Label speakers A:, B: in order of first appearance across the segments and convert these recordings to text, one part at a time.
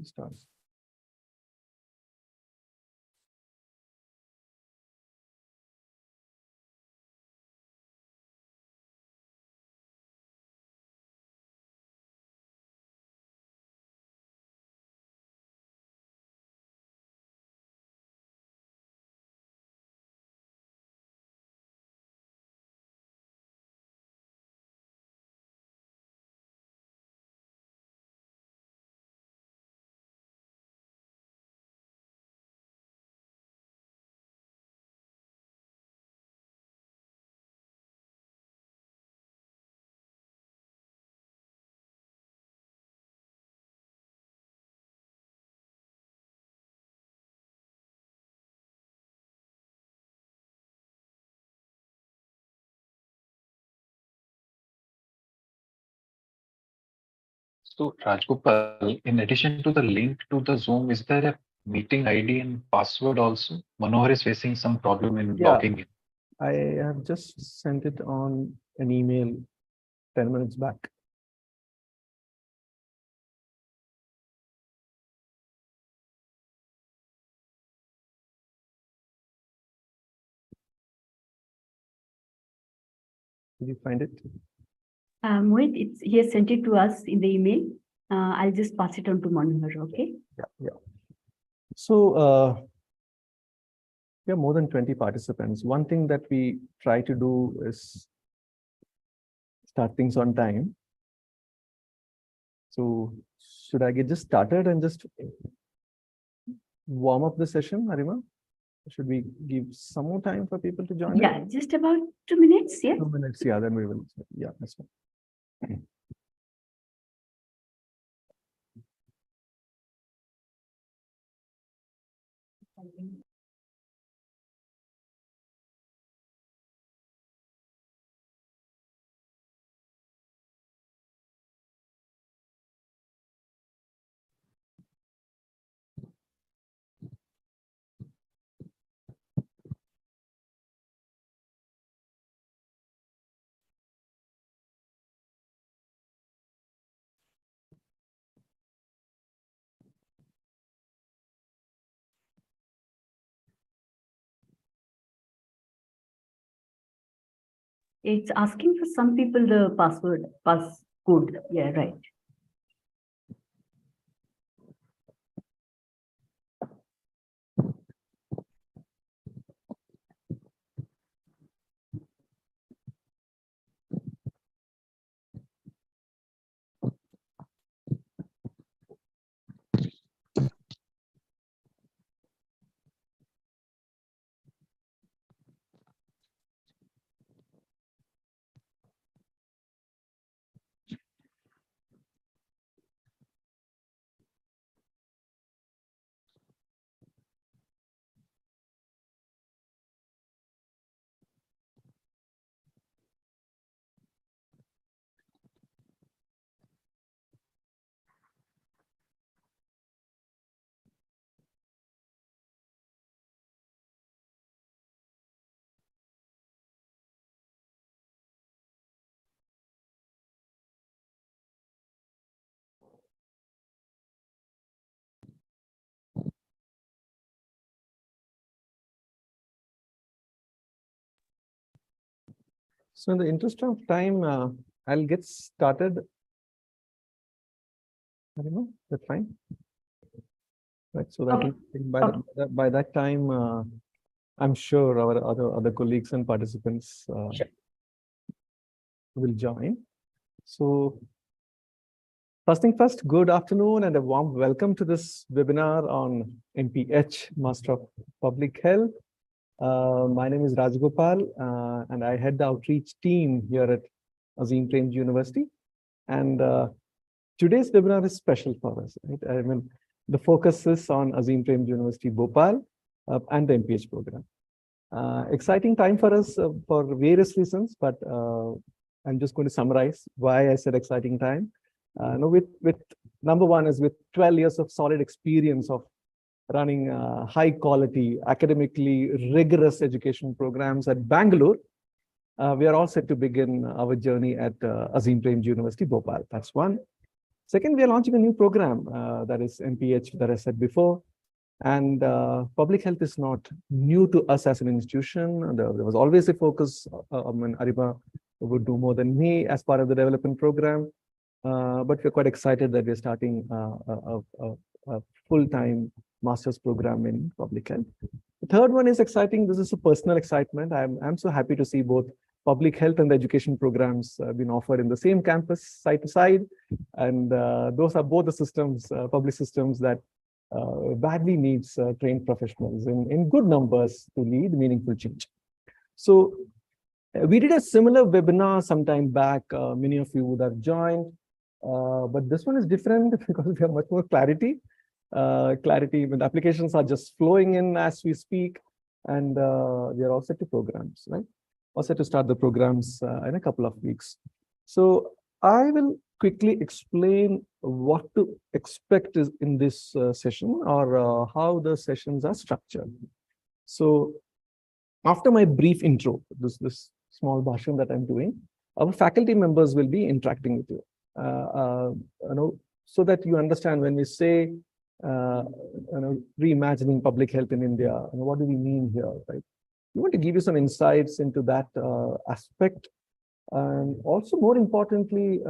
A: Start.
B: So, Rajgopal, in addition to the link to the Zoom, is there a meeting ID and password also? Manohar is facing some problem in
A: Yeah,
B: logging in.
A: I have just sent it on an email 10 minutes back. Did you find it?
C: Mohit, he has sent it to us in the email. I'll just pass it on to Manohar, okay?
A: Yeah. So we have more than 20 participants. One thing that we try to do is start things on time. So should I get just started and just warm up the session, Arima? Should we give some more time for people to join?
C: Yeah, just about 2 minutes, yeah?
A: 2 minutes, yeah, then we will. Yeah, that's fine.
C: It's asking for some people the passcode. Yeah, right.
A: So in the interest of time, I'll get started. I don't know, that's fine. Right, so that
C: Okay.
A: by that time, I'm sure our other colleagues and participants
C: Sure.
A: will join. So first thing first, good afternoon and a warm welcome to this webinar on MPH, Master of Public Health. My name is Rajgopal, and I head the outreach team here at Azim Premji University. And today's webinar is special for us. Right? I mean, the focus is on Azim Premji University, Bhopal, and the MPH program. Exciting time for us for various reasons, but I'm just going to summarize why I said exciting time. With number one is with 12 years of solid experience of running high quality, academically rigorous education programs at Bangalore. We are all set to begin our journey at Azim Premji University, Bhopal. That's one. Second, we are launching a new program that is MPH that I said before. And public health is not new to us as an institution. There was always a focus. Arima would do more than me as part of the development program. But we're quite excited that we're starting a full-time master's program in public health. The third one is exciting. This is a personal excitement. I'm so happy to see both public health and the education programs being offered in the same campus, side to side. And those are both the systems, public systems that badly needs trained professionals in good numbers to lead meaningful change. So we did a similar webinar sometime back. Many of you would have joined, but this one is different because we have much more clarity. Clarity when the applications are just flowing in as we speak, and we are all set to programs, right? All set to start the programs in a couple of weeks. So I will quickly explain what to expect is in this session, or how the sessions are structured. So after my brief intro, this small bhashan that I'm doing, our faculty members will be interacting with you, so that you understand when we say reimagining public health in India, what do we mean here, right? We want to give you some insights into that aspect. And also, more importantly,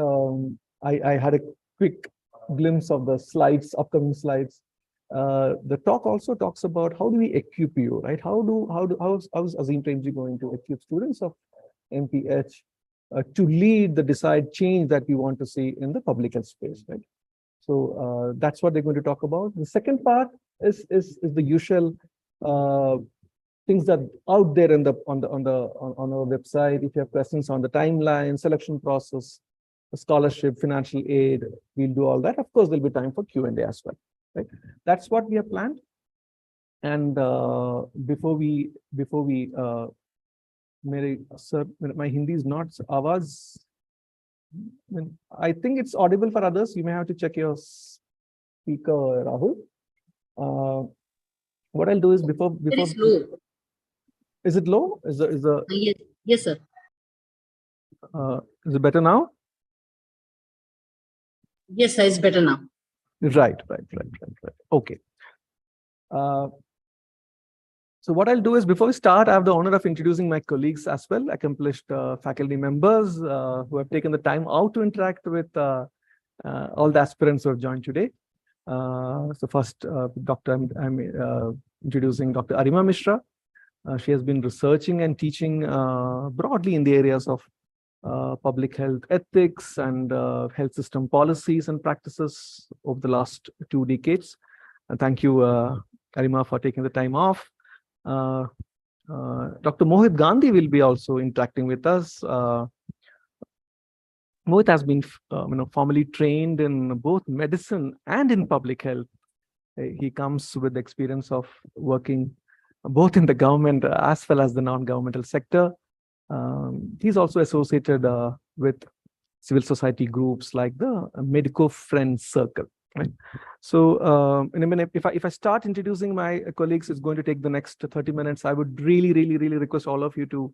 A: I had a quick glimpse of the slides, upcoming slides. The talk also talks about how do we equip you, right? How is Azim Premji going to equip students of MPH to lead the desired change that we want to see in the public health space, right? So that's what they're going to talk about. The second part is the usual things that out there on our website. If you have questions on the timeline, selection process, scholarship, financial aid, we'll do all that. Of course, there'll be time for Q&A as well, right? That's what we have planned. And before we sir, my Hindi is not Awaz. I think it's audible for others. You may have to check your speaker, Rahul. What I'll do is before
D: It is low.
A: Is it low?
D: Yes, sir.
A: Is it better now?
D: Yes, sir, it's better now.
A: Right. Okay. So what I'll do is before we start, I have the honor of introducing my colleagues as well, accomplished faculty members who have taken the time out to interact with all the aspirants who have joined today. So first, I'm introducing Dr. Arima Mishra. She has been researching and teaching broadly in the areas of public health ethics and health system policies and practices over the last 2 decades. And thank you, Arima, for taking the time off. Dr. Mohit Gandhi will be also interacting with us. Mohit has been formally trained in both medicine and in public health. He comes with the experience of working both in the government as well as the non-governmental sector. He's also associated with civil society groups like the Medico Friends Circle. Right. So in a minute, if I start introducing my colleagues, it's going to take the next 30 minutes. I would really request all of you to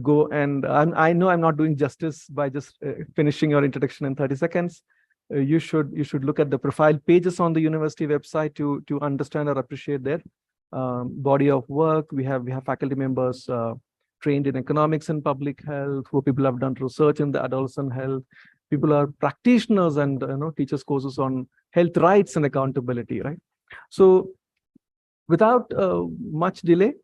A: go, and I know I'm not doing justice by just finishing your introduction in 30 seconds. You should look at the profile pages on the university website to understand or appreciate their body of work. We have faculty members trained in economics and public health, who people have done research in the adolescent health. People are practitioners and teachers courses on health rights and accountability, right? So without much delay,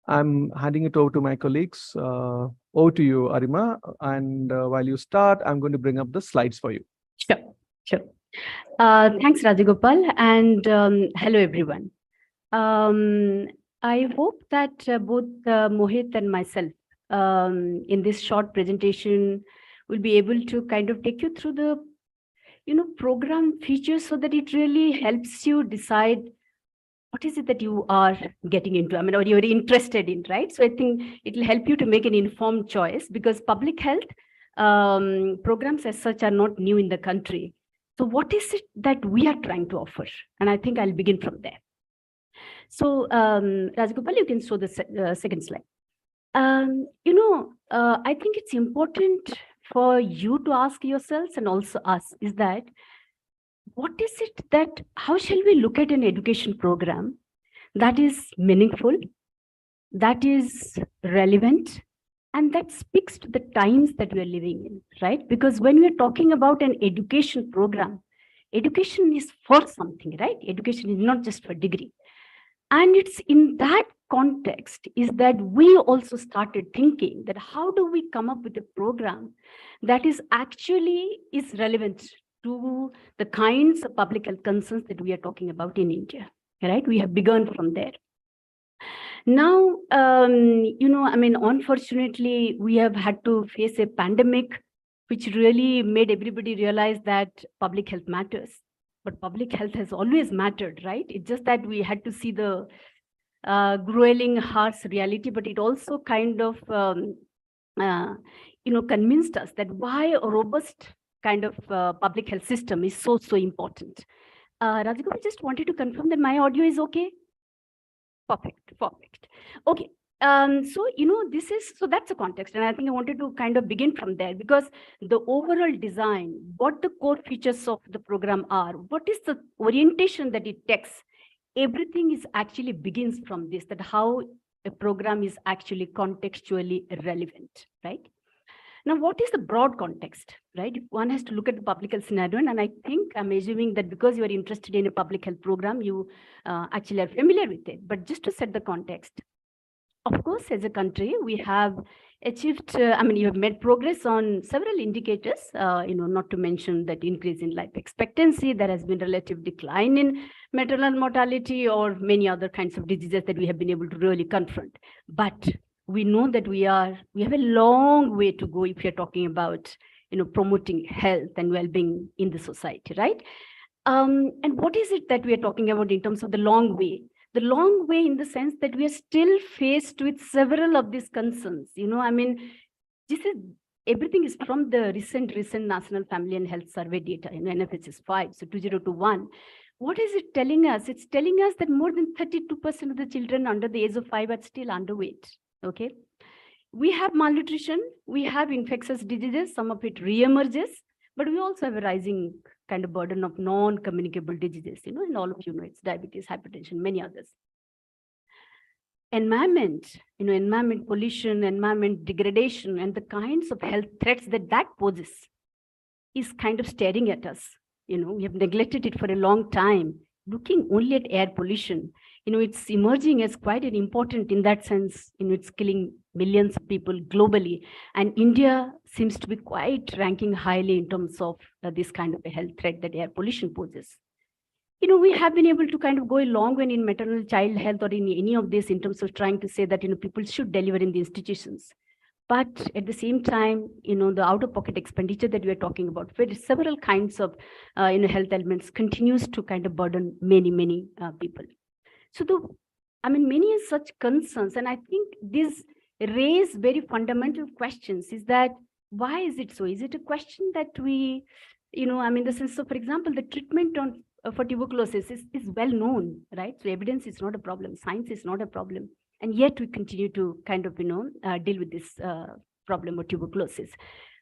A: I'm handing it over to my colleagues. Over to you, Arima. And while you start, I'm going to bring up the slides for you.
C: Sure. Thanks, Rajagopal, and hello, everyone. I hope that both Mohit and myself in this short presentation will be able to kind of take you through the program features so that it really helps you decide what is it that you are getting into, or you're interested in, right? So I think it will help you to make an informed choice, because public health programs as such are not new in the country. So what is it that we are trying to offer? And I think I'll begin from there. So Rajagopal, you can show the second slide. I think it's important for you to ask yourselves, and also us, is that what is it that, how shall we look at an education program that is meaningful, that is relevant, and that speaks to the times that we are living in, right? Because when we are talking about an education program, education is for something, right? Education is not just for degree. And it's in that context is that we also started thinking that how do we come up with a program that is actually is relevant to the kinds of public health concerns that we are talking about in India, right? We have begun from there. Now, unfortunately, we have had to face a pandemic, which really made everybody realize that public health matters. But public health has always mattered, right? It's just that we had to see the grueling, harsh reality, but it also kind of, convinced us that why a robust kind of public health system is so important. Radhika, I just wanted to confirm that my audio is okay. Perfect. Okay. So that's a context. And I think I wanted to kind of begin from there because the overall design, what the core features of the program are, what is the orientation that it takes, everything is actually begins from this, that how a program is actually contextually relevant, right? Now, what is the broad context, right? One has to look at the public health scenario, and I think I'm assuming that because you are interested in a public health program, you actually are familiar with it. But just to set the context, of course, as a country, we have achieved, you have made progress on several indicators, not to mention that increase in life expectancy, there has been relative decline in maternal mortality or many other kinds of diseases that we have been able to really confront. But we know that we have a long way to go if you're talking about, promoting health and well-being in the society, right? And what is it that we are talking about in terms of the long way? The long way in the sense that we are still faced with several of these concerns. Everything is from the recent National Family and Health Survey data, NFHS 5, so 2021. What is it telling us? It's telling us that more than 32% of the children under the age of 5 are still underweight. Okay, we have malnutrition, we have infectious diseases, some of it re-emerges, but we also have a rising kind of burden of non-communicable diseases, and all of it's diabetes, hypertension, many others. Environment, environment pollution, environment degradation, and the kinds of health threats that poses is kind of staring at us. We have neglected it for a long time. Looking only at air pollution, it's emerging as quite an important in that sense, it's killing millions of people globally. And India seems to be quite ranking highly in terms of this kind of a health threat that air pollution poses. We have been able to kind of go a long way in maternal child health or in any of this in terms of trying to say that, people should deliver in the institutions. But at the same time, the out-of-pocket expenditure that we are talking about, where several kinds of, health elements continues to kind of burden many people. So many such concerns, and I think these raise very fundamental questions. Is that why is it so? Is it a question that we, the sense of, for example, the treatment for tuberculosis is well known, right? So evidence is not a problem, science is not a problem. And yet we continue to kind of, deal with this problem of tuberculosis.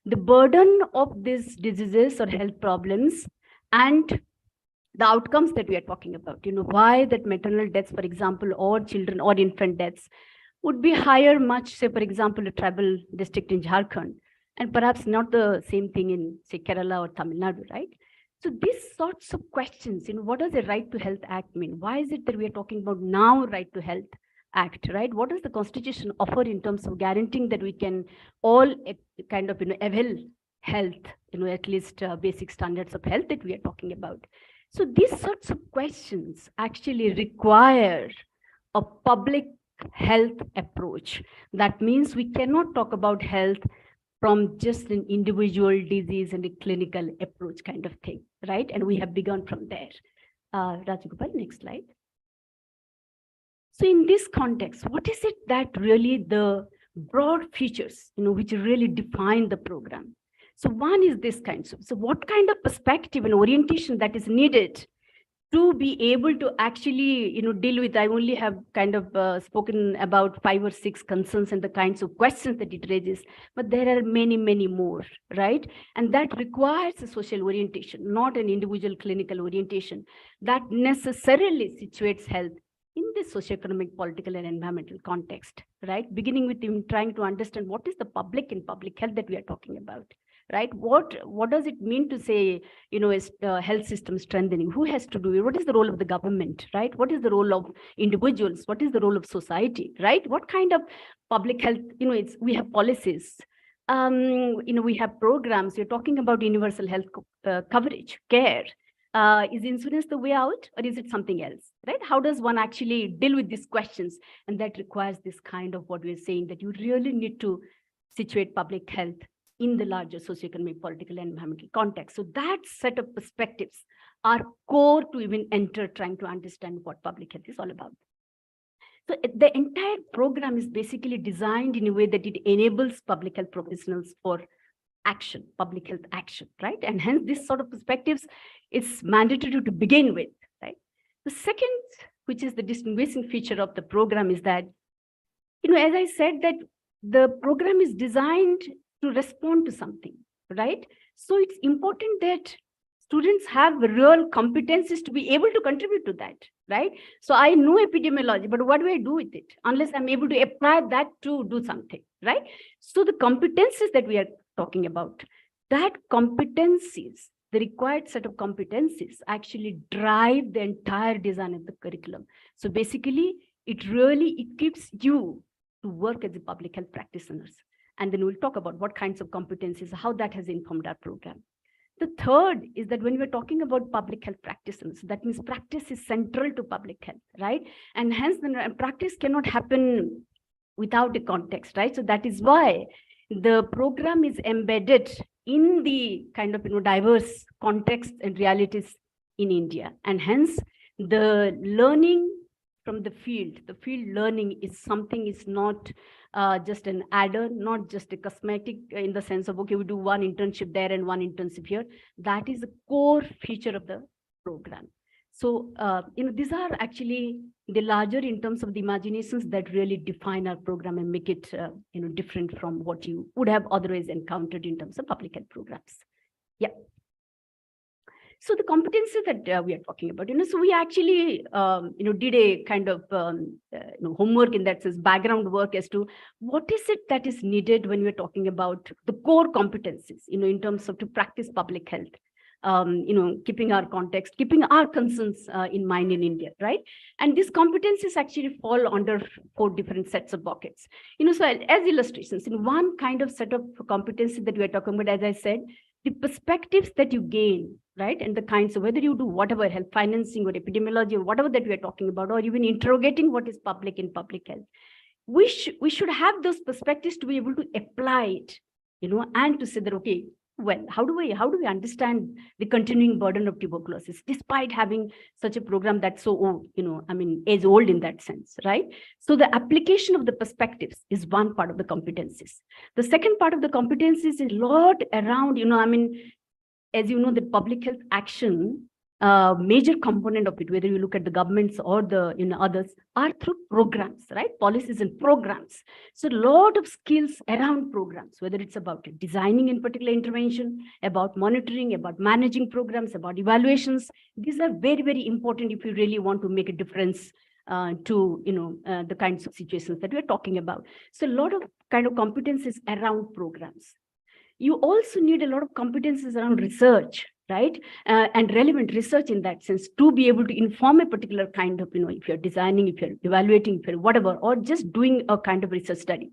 C: The burden of these diseases or health problems and the outcomes that we are talking about, why that maternal deaths, for example, or children or infant deaths would be higher, much, say, for example, a tribal district in Jharkhand, and perhaps not the same thing in, say, Kerala or Tamil Nadu, right? So these sorts of questions, what does the Right to Health Act mean? Why is it that we are talking about now Right to Health Act, right? What does the Constitution offer in terms of guaranteeing that we can all kind of, avail health, at least basic standards of health that we are talking about? So these sorts of questions actually require a public health approach. That means we cannot talk about health from just an individual disease and a clinical approach kind of thing, right? And we have begun from there. Rajagopal, next slide. So in this context, what is it that really the broad features, which really define the program? So one is this kind. So what kind of perspective and orientation that is needed to be able to actually, deal with, I only have kind of spoken about 5 or 6 concerns and the kinds of questions that it raises, but there are many, many more, right? And that requires a social orientation, not an individual clinical orientation that necessarily situates health in the socioeconomic, political, and environmental context, right? Beginning with even trying to understand what is the public and public health that we are talking about, right? What does it mean to say, is health system strengthening? Who has to do it? What is the role of the government, right? What is the role of individuals? What is the role of society, right? What kind of public health, we have policies, we have programs. We're talking about universal health coverage, care. Is insurance the way out, or is it something else, right? How does one actually deal with these questions? And that requires this kind of what we're saying, that you really need to situate public health in the larger socioeconomic, political, and environmental context. So that set of perspectives are core to even enter trying to understand what public health is all about. So the entire program is basically designed in a way that it enables public health professionals for action, public health action, right? And hence this sort of perspectives is mandatory to begin with, right? The second, which is the distinguishing feature of the program, is that, as I said, that the program is designed to respond to something, right? So it's important that students have real competencies to be able to contribute to that, right? So I know epidemiology, but what do I do with it unless I'm able to apply that to do something, right? So the competencies that we are talking about, that competencies, the required set of competencies actually drive the entire design of the curriculum. So basically, it really equips you to work as a public health practitioners. And then we'll talk about what kinds of competencies, how that has informed our program. The third is that when we're talking about public health practitioners, that means practice is central to public health, right? And hence, the practice cannot happen without a context, right? So that is why the program is embedded in the kind of diverse contexts and realities in India. And hence, the learning from the field learning is something, is not just an adder, not just a cosmetic in the sense of, okay, we do one internship there and one internship here. That is a core feature of the program. So, these are actually the larger in terms of the imaginations that really define our program and make it, different from what you would have otherwise encountered in terms of public health programs. Yeah. So the competencies that we are talking about, so we actually, did a kind of, homework in that sense, background work as to what is it that is needed when we're talking about the core competencies, in terms of to practice public health. Keeping our context, keeping our concerns in mind in India, right? And these competencies actually fall under 4 different sets of buckets. So as illustrations, in one kind of set of competencies that we are talking about, as I said, the perspectives that you gain, right? And the kinds of, whether you do whatever, health financing or epidemiology or whatever that we are talking about, or even interrogating what is public in public health, we should have those perspectives to be able to apply it, and to say that, okay, well, how do we understand the continuing burden of tuberculosis, despite having such a program that's so old, age old in that sense, right? So the application of the perspectives is one part of the competencies. The second part of the competencies is a lot around, as you know, the public health action, major component of it, whether you look at the governments or the others, are through programs, right? Policies and programs. So a lot of skills around programs, whether it's about designing in particular intervention, about monitoring, about managing programs, about evaluations. These are very, very important if you really want to make a difference to the kinds of situations that we're talking about. So a lot of kind of competencies around programs. You also need a lot of competencies around research, right? And relevant research in that sense to be able to inform a particular kind of, if you're designing, if you're evaluating, if you're whatever, or just doing a kind of research study.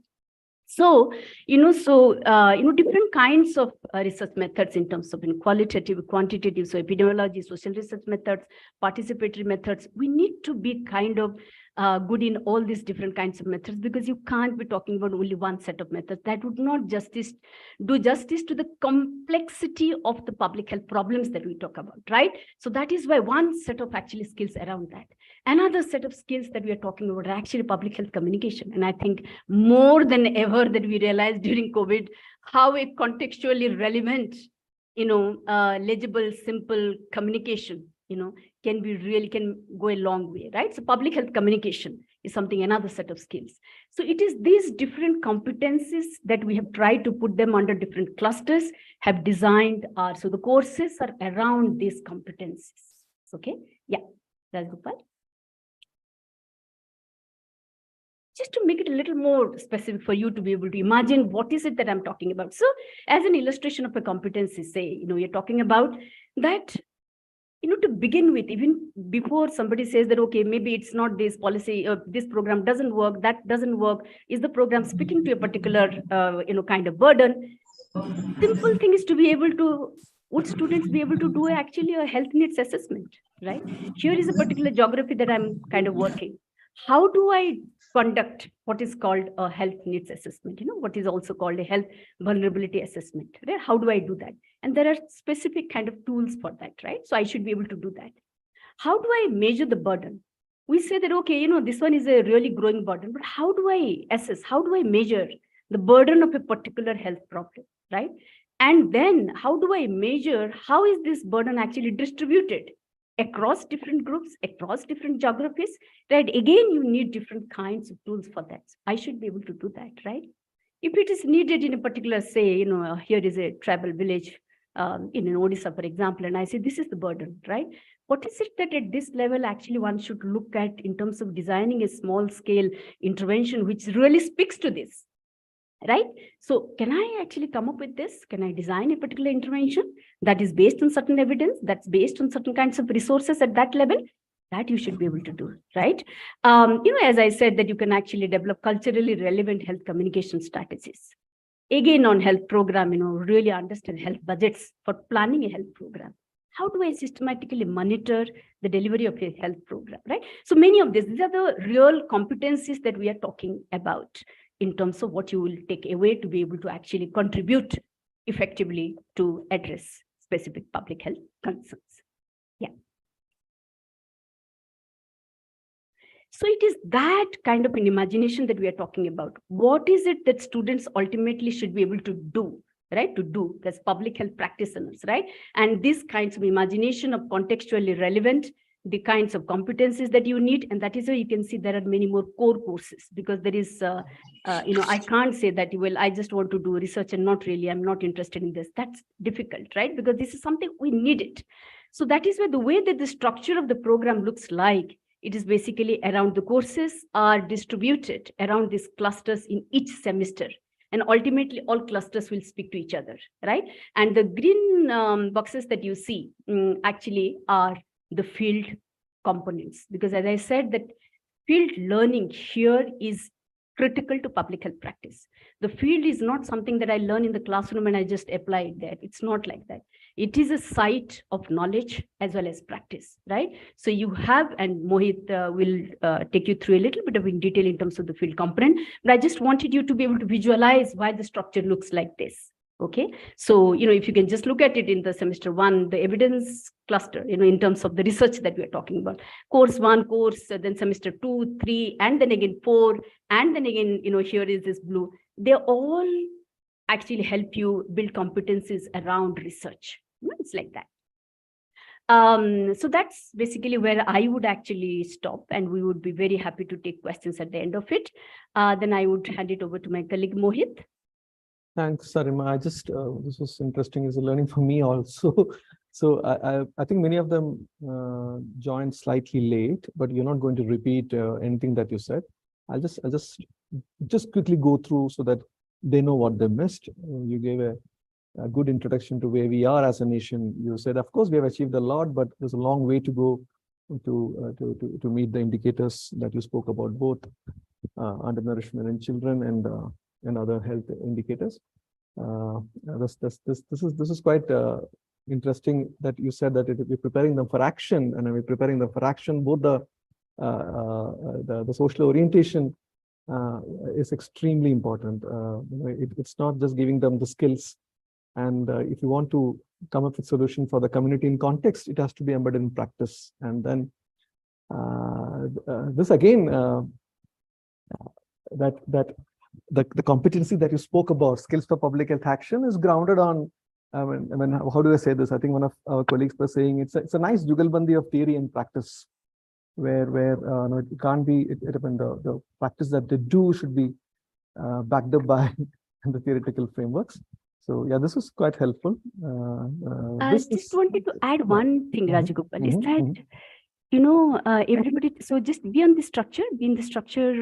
C: So, different kinds of research methods in terms of qualitative, quantitative, so epidemiology, social research methods, participatory methods, we need to be kind of good in all these different kinds of methods, because you can't be talking about only one set of methods. That would not do justice to the complexity of the public health problems that we talk about, right? So that is why one set of actually skills around that. Another set of skills that we are talking about are actually public health communication. And I think more than ever that we realized during COVID, how a contextually relevant, legible, simple communication can go a long way, right? So public health communication is something, another set of skills. So it is these different competencies that we have tried to put them under different clusters, have designed so the courses are around these competencies. Okay, yeah, Rajgopal. Just to make it a little more specific for you to be able to imagine what is it that I'm talking about. So as an illustration of a competency, say, you're talking about that, to begin with, even before somebody says that, okay, maybe it's not this policy, this program doesn't work, that doesn't work, is the program speaking to a particular, kind of burden? Simple thing is to be able to, would students be able to do actually a health needs assessment, right? Here is a particular geography that I'm kind of working. How do I conduct what is called a health needs assessment, what is also called a health vulnerability assessment, right? How do I do that? And there are specific kind of tools for that, right? So I should be able to do that. How do I measure the burden? We say that, okay, this one is a really growing burden, but how do I assess? How do I measure the burden of a particular health problem, right? And then how do I measure how is this burden actually distributed across different groups, across different geographies, right? Again, you need different kinds of tools for that. I should be able to do that, right? If it is needed in a particular, say, here is a tribal village in an Odisha, for example, and I say, this is the burden, right? What is it that at this level actually one should look at in terms of designing a small scale intervention which really speaks to this, right? So can I actually come up with this? Can I design a particular intervention that is based on certain evidence, that's based on certain kinds of resources at that level? That you should be able to do, right? As I said, that you can actually develop culturally relevant health communication strategies. Again, on health program, really understand health budgets for planning a health program. How do I systematically monitor the delivery of a health program, right? So many of these are the real competencies that we are talking about in terms of what you will take away to be able to actually contribute effectively to address specific public health concerns. Yeah. So it is that kind of an imagination that we are talking about. What is it that students ultimately should be able to do, right? To do as public health practitioners, right? And these kinds of imagination of contextually relevant, the kinds of competencies that you need. And that is why you can see there are many more core courses, because there is, I can't say that, well, I just want to do research and not really, I'm not interested in this. That's difficult, right? Because this is something we need it. So that is where the way that the structure of the program looks like, it is basically around the courses are distributed around these clusters in each semester. And ultimately, all clusters will speak to each other, right? And the green boxes that you see actually are the field components. Because as I said, that field learning here is critical to public health practice. The field is not something that I learn in the classroom and I just apply it there. It's not like that. It is a site of knowledge as well as practice, right? So you have, and Mohit will take you through a little bit of in detail in terms of the field component, but I just wanted you to be able to visualize why the structure looks like this. Okay, so if you can just look at it in the semester one, the evidence cluster, in terms of the research that we are talking about, course one, then semester 2, 3, and then again 4, and then again, here is this blue. They all actually help you build competencies around research. It's like that. So that's basically where I would actually stop, and we would be very happy to take questions at the end of it. Then I would hand it over to my colleague Mohit.
A: Thanks, Sarima. I just, this was interesting as a learning for me also. So I think many of them joined slightly late, but you're not going to repeat anything that you said. I'll just quickly go through so that they know what they missed. You gave a good introduction to where we are as a nation. You said, of course, we have achieved a lot, but there's a long way to go to meet the indicators that you spoke about, both undernourishment in children and other health indicators. This is quite interesting that you said that we're preparing them for action, and we're preparing them for action. Both the social orientation is extremely important. It's not just giving them the skills, and if you want to come up with solution for the community in context, it has to be embedded in practice. And then this again, the competency that you spoke about, skills for public health action, is grounded on how do I say this? I think one of our colleagues was saying it's a nice jugalbandi of theory and practice, where no, it can't be. The practice that they do should be backed up by the theoretical frameworks. So yeah, this is quite helpful.
C: I just wanted to add one thing, Rajagopal, is that everybody. So just be in the structure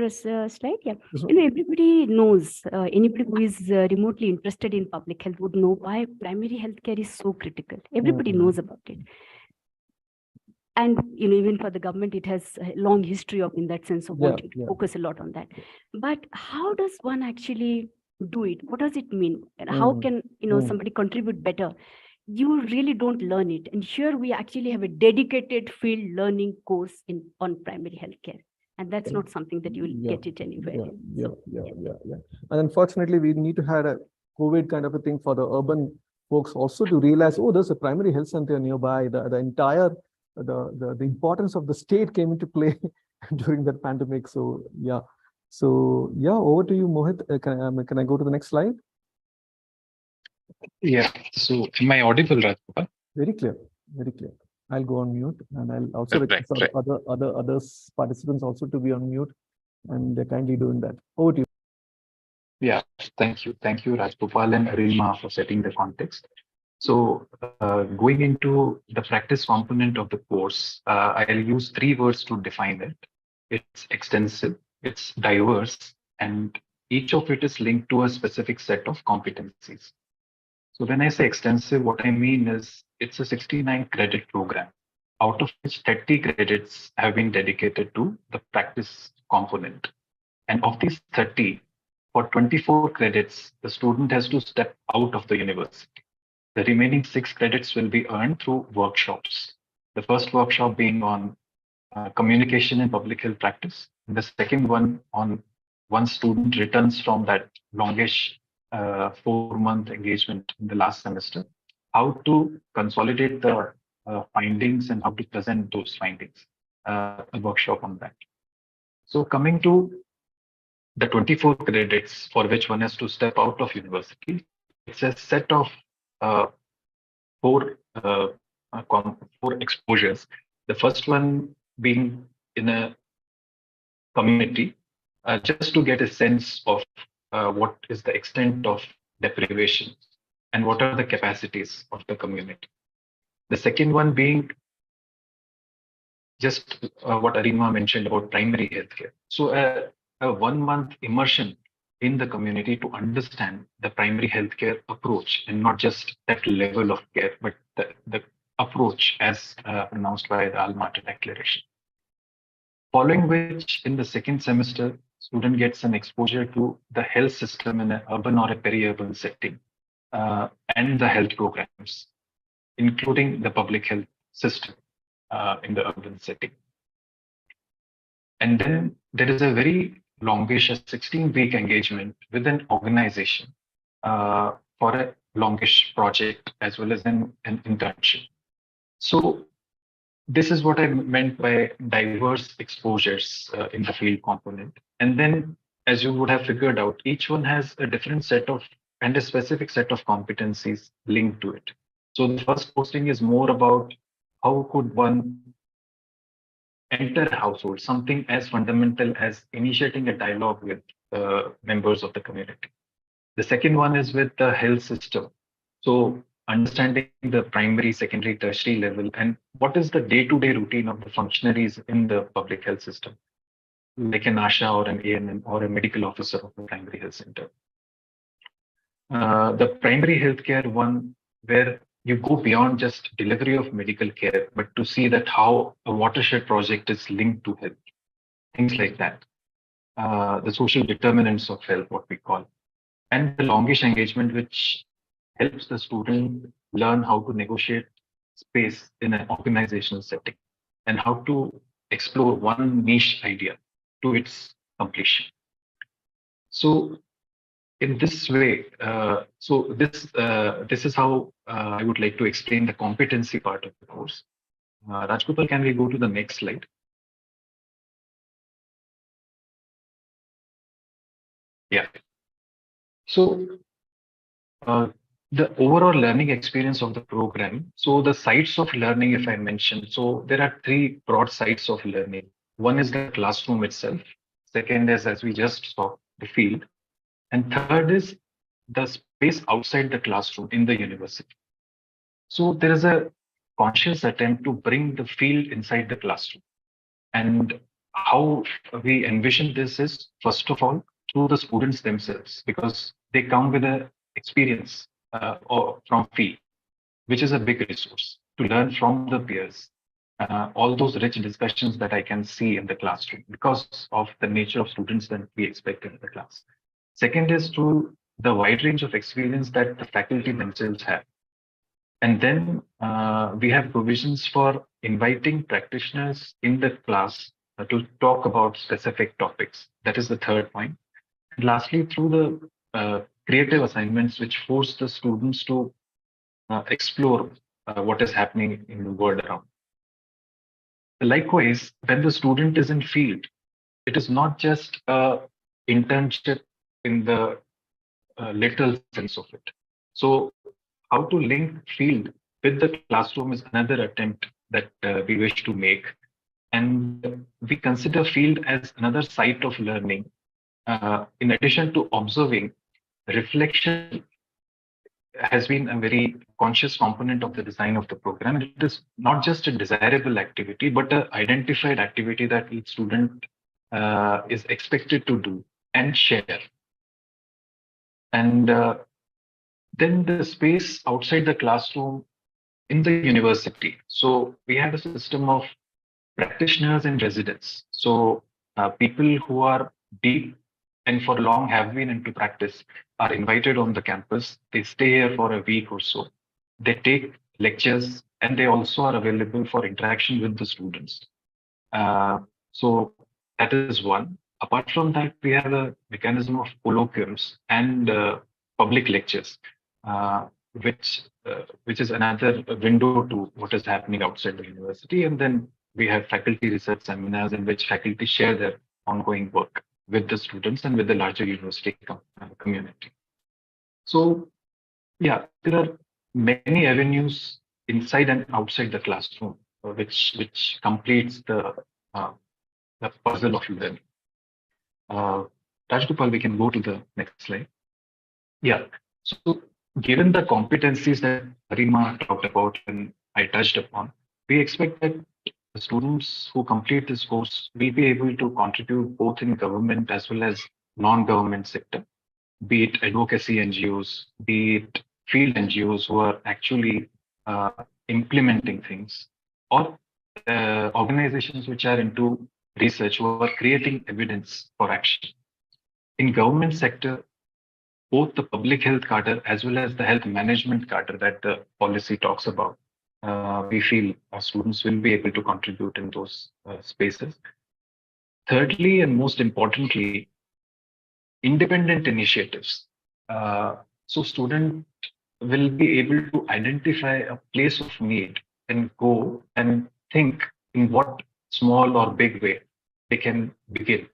C: slide. Yeah, everybody knows. Anybody who is remotely interested in public health would know why primary healthcare is so critical. Everybody knows about it. And even for the government, it has a long history of, in that sense, of wanting to focus a lot on that. But how does one actually do it? What does it mean? And how can somebody contribute better? You really don't learn it. And here we actually have a dedicated field learning course on primary healthcare. And that's not something that you will get it anywhere.
A: And unfortunately, we need to have a COVID kind of a thing for the urban folks also to realize, oh, there's a primary health center nearby. The entire the importance of the state came into play during that pandemic. So over to you, Mohit. Can I go to the next slide?
B: Yeah. So am I audible, Rajgopal?
A: Very clear. Very clear. I'll go on mute, and I'll also request other participants also to be on mute, and they're kindly doing that. Over to you.
B: Yeah. Thank you, Rajgopal and Arima, for setting the context. So going into the practice component of the course, I'll use 3 words to define it. It's extensive, it's diverse, and each of it is linked to a specific set of competencies. So when I say extensive, what I mean is it's a 69 credit program, out of which 30 credits have been dedicated to the practice component. And of these 30, for 24 credits, the student has to step out of the university. The remaining 6 credits will be earned through workshops. The first workshop being on communication in public health practice. And the second one on one student returns from that longish 4-month engagement in the last semester, how to consolidate the findings and how to present those findings, a workshop on that. So coming to the 24 credits for which one has to step out of university, it's a set of 4 exposures. The first one being in a community, just to get a sense of what is the extent of deprivation and what are the capacities of the community. The second one being just what Arima mentioned about primary healthcare. So a 1-month immersion in the community to understand the primary healthcare approach, and not just that level of care, but the approach as announced by the Alma Ata Declaration. Following which, in the second semester, student gets an exposure to the health system in an urban or a peri-urban setting, and the health programs, including the public health system in the urban setting. And then there is a very longish 16-week engagement with an organization for a longish project as well as an internship. So this is what I meant by diverse exposures in the field component. And then, as you would have figured out, each one has a different set of and a specific set of competencies linked to it. So the first posting is more about how could one enter a household, something as fundamental as initiating a dialogue with members of the community. The second one is with the health system. So understanding the primary, secondary, tertiary level, and what is the day-to-day routine of the functionaries in the public health system, like an ASHA or an ANM or a medical officer of the primary health center. The primary healthcare one, where you go beyond just delivery of medical care, but to see that how a watershed project is linked to health, things like that. The social determinants of health, what we call, and the longish engagement, which helps the student learn how to negotiate space in an organizational setting and how to explore one niche idea to its completion. So in this way, this is how I would like to explain the competency part of the course. Rajgopal, can we go to the next slide? Yeah. So the overall learning experience of the program. So the sites of learning, if I mention, so there are three broad sites of learning. One is the classroom itself. Second is, as we just saw, the field. And third is the space outside the classroom in the university. So there is a conscious attempt to bring the field inside the classroom. And how we envision this is, first of all, through the students themselves, because they come with a experience or from field, which is a big resource to learn from the peers. All those rich discussions that I can see in the classroom because of the nature of students that we expect in the class. Second is through the wide range of experience that the faculty themselves have. And then we have provisions for inviting practitioners in the class to talk about specific topics. That is the third point. And lastly, through the creative assignments, which force the students to explore what is happening in the world around. Likewise, when the student is in field, it is not just a internship in the literal sense of it. So how to link field with the classroom is another attempt that we wish to make. And we consider field as another site of learning. In addition to observing, reflection has been a very conscious component of the design of the program. It is not just a desirable activity, but an identified activity that each student is expected to do and share. And then the space outside the classroom in the university. So we have a system of practitioners and residents. So people who are deep and for long have been into practice are invited on the campus. They stay here for a week or so. They take lectures and they also are available for interaction with the students. So that is one. Apart from that, we have a mechanism of colloquiums and public lectures, which is another window to what is happening outside the university. And then we have faculty research seminars in which faculty share their ongoing work with the students and with the larger university community. So yeah, there are many avenues inside and outside the classroom, which completes the puzzle of learning. Rajgopal, we can go to the next slide. Yeah. So given the competencies that Arima talked about and I touched upon, we expect that the students who complete this course will be able to contribute both in government as well as non-government sector, be it advocacy NGOs, be it field NGOs who are actually implementing things, or organizations which are into research who are creating evidence for action. In government sector, both the public health cadre as well as the health management cadre that the policy talks about, we feel our students will be able to contribute in those spaces. Thirdly, and most importantly, independent initiatives. So student will be able to identify a place of need and go and think in what small or big way they can begin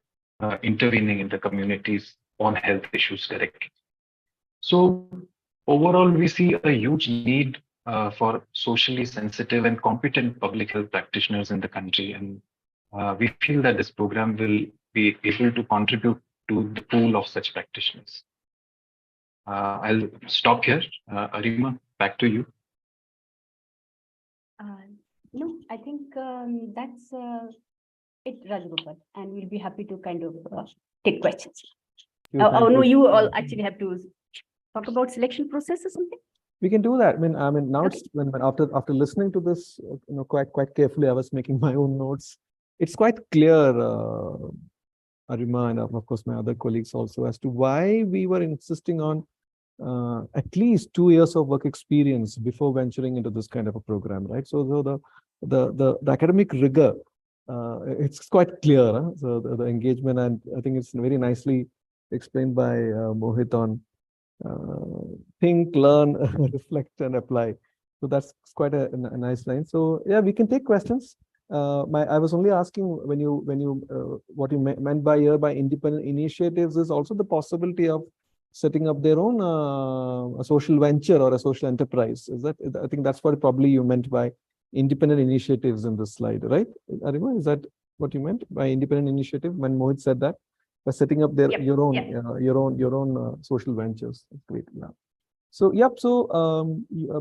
B: intervening in the communities on health issues directly. So overall, we see a huge need for socially sensitive and competent public health practitioners in the country. And we feel that this program will be able to contribute to the pool of such practitioners. I'll stop here. Arima, back to you.
C: No, I think that's it, Rajgopal, and we'll be happy to kind of take questions. Oh no, you all actually have to talk about selection process or something.
A: We can do that. I mean, now it's when after listening to this, quite carefully, I was making my own notes. It's quite clear, Arima, and of course my other colleagues also, as to why we were insisting on at least 2 years of work experience before venturing into this kind of a program, right? So the academic rigor, it's quite clear. Huh? So the engagement, and I think it's very nicely explained by Mohit on think, learn, reflect, and apply. So that's quite a nice line. So yeah, we can take questions. I was only asking when you what you meant by independent initiatives is also the possibility of setting up their own a social venture or a social enterprise. Is that, I think that's what probably you meant by independent initiatives in this slide, right? Arima, is that what you meant by independent initiative when Mohit said that? By setting up their
C: Yep,
A: your own
C: yep.
A: your own social ventures. Great. Yeah. So yep. So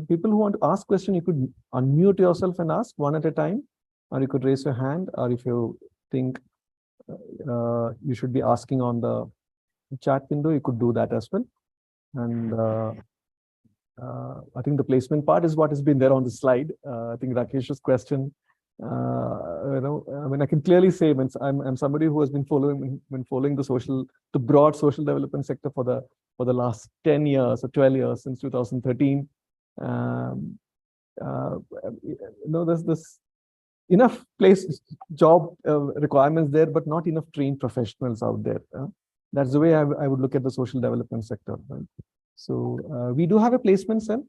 A: people who want to ask question, you could unmute yourself and ask one at a time, or you could raise your hand, or if you think you should be asking on the chat window, you could do that as well. And I think the placement part is what has been there on the slide. I think Rakesh's question, I mean, I can clearly say when I'm somebody who has been following the broad social development sector for the last 10 years or 12 years, since 2013. There's this enough job requirements there, but not enough trained professionals out there. That's the way I would look at the social development sector. Right? So we do have a placement cell.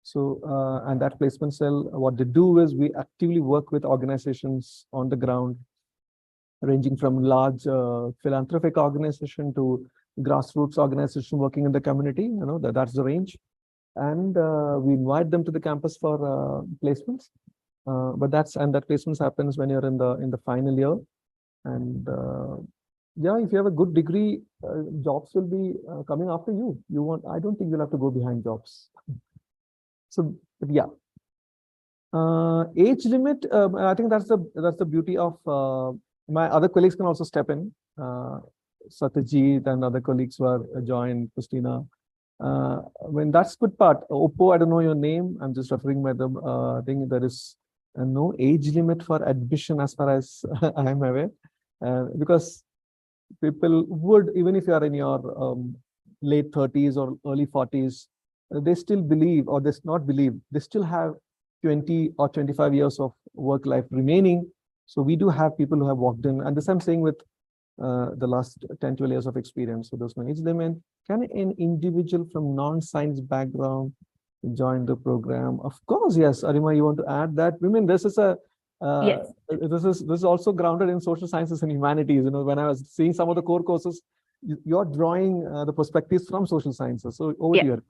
A: So, and that placement cell, what they do is we actively work with organizations on the ground, ranging from large philanthropic organization to grassroots organization working in the community. That's the range. And we invite them to the campus for placements. But that placements happens when you're in the final year. And yeah, if you have a good degree, jobs will be coming after you. I don't think you'll have to go behind jobs. So yeah, age limit. I think that's the beauty of my other colleagues can also step in. Satyajit and other colleagues who are joined, Christina. When that's good part. Oppo, I don't know your name. I'm just referring by them. I think there is no age limit for admission as far as I am aware, because people would, even if you are in your late 30s or early 40s, they still believe, or they not believe, they still have 20 or 25 years of work life remaining. So we do have people who have walked in, and this I'm saying with the last 10, 12 years of experience. So there's no age limit. Can an individual from non-science background join the program? Of course, yes. Arima, you want to add that? Women, this is a
C: Yes.
A: This is also grounded in social sciences and humanities. When I was seeing some of the core courses, you're drawing the perspectives from social sciences. So over to you.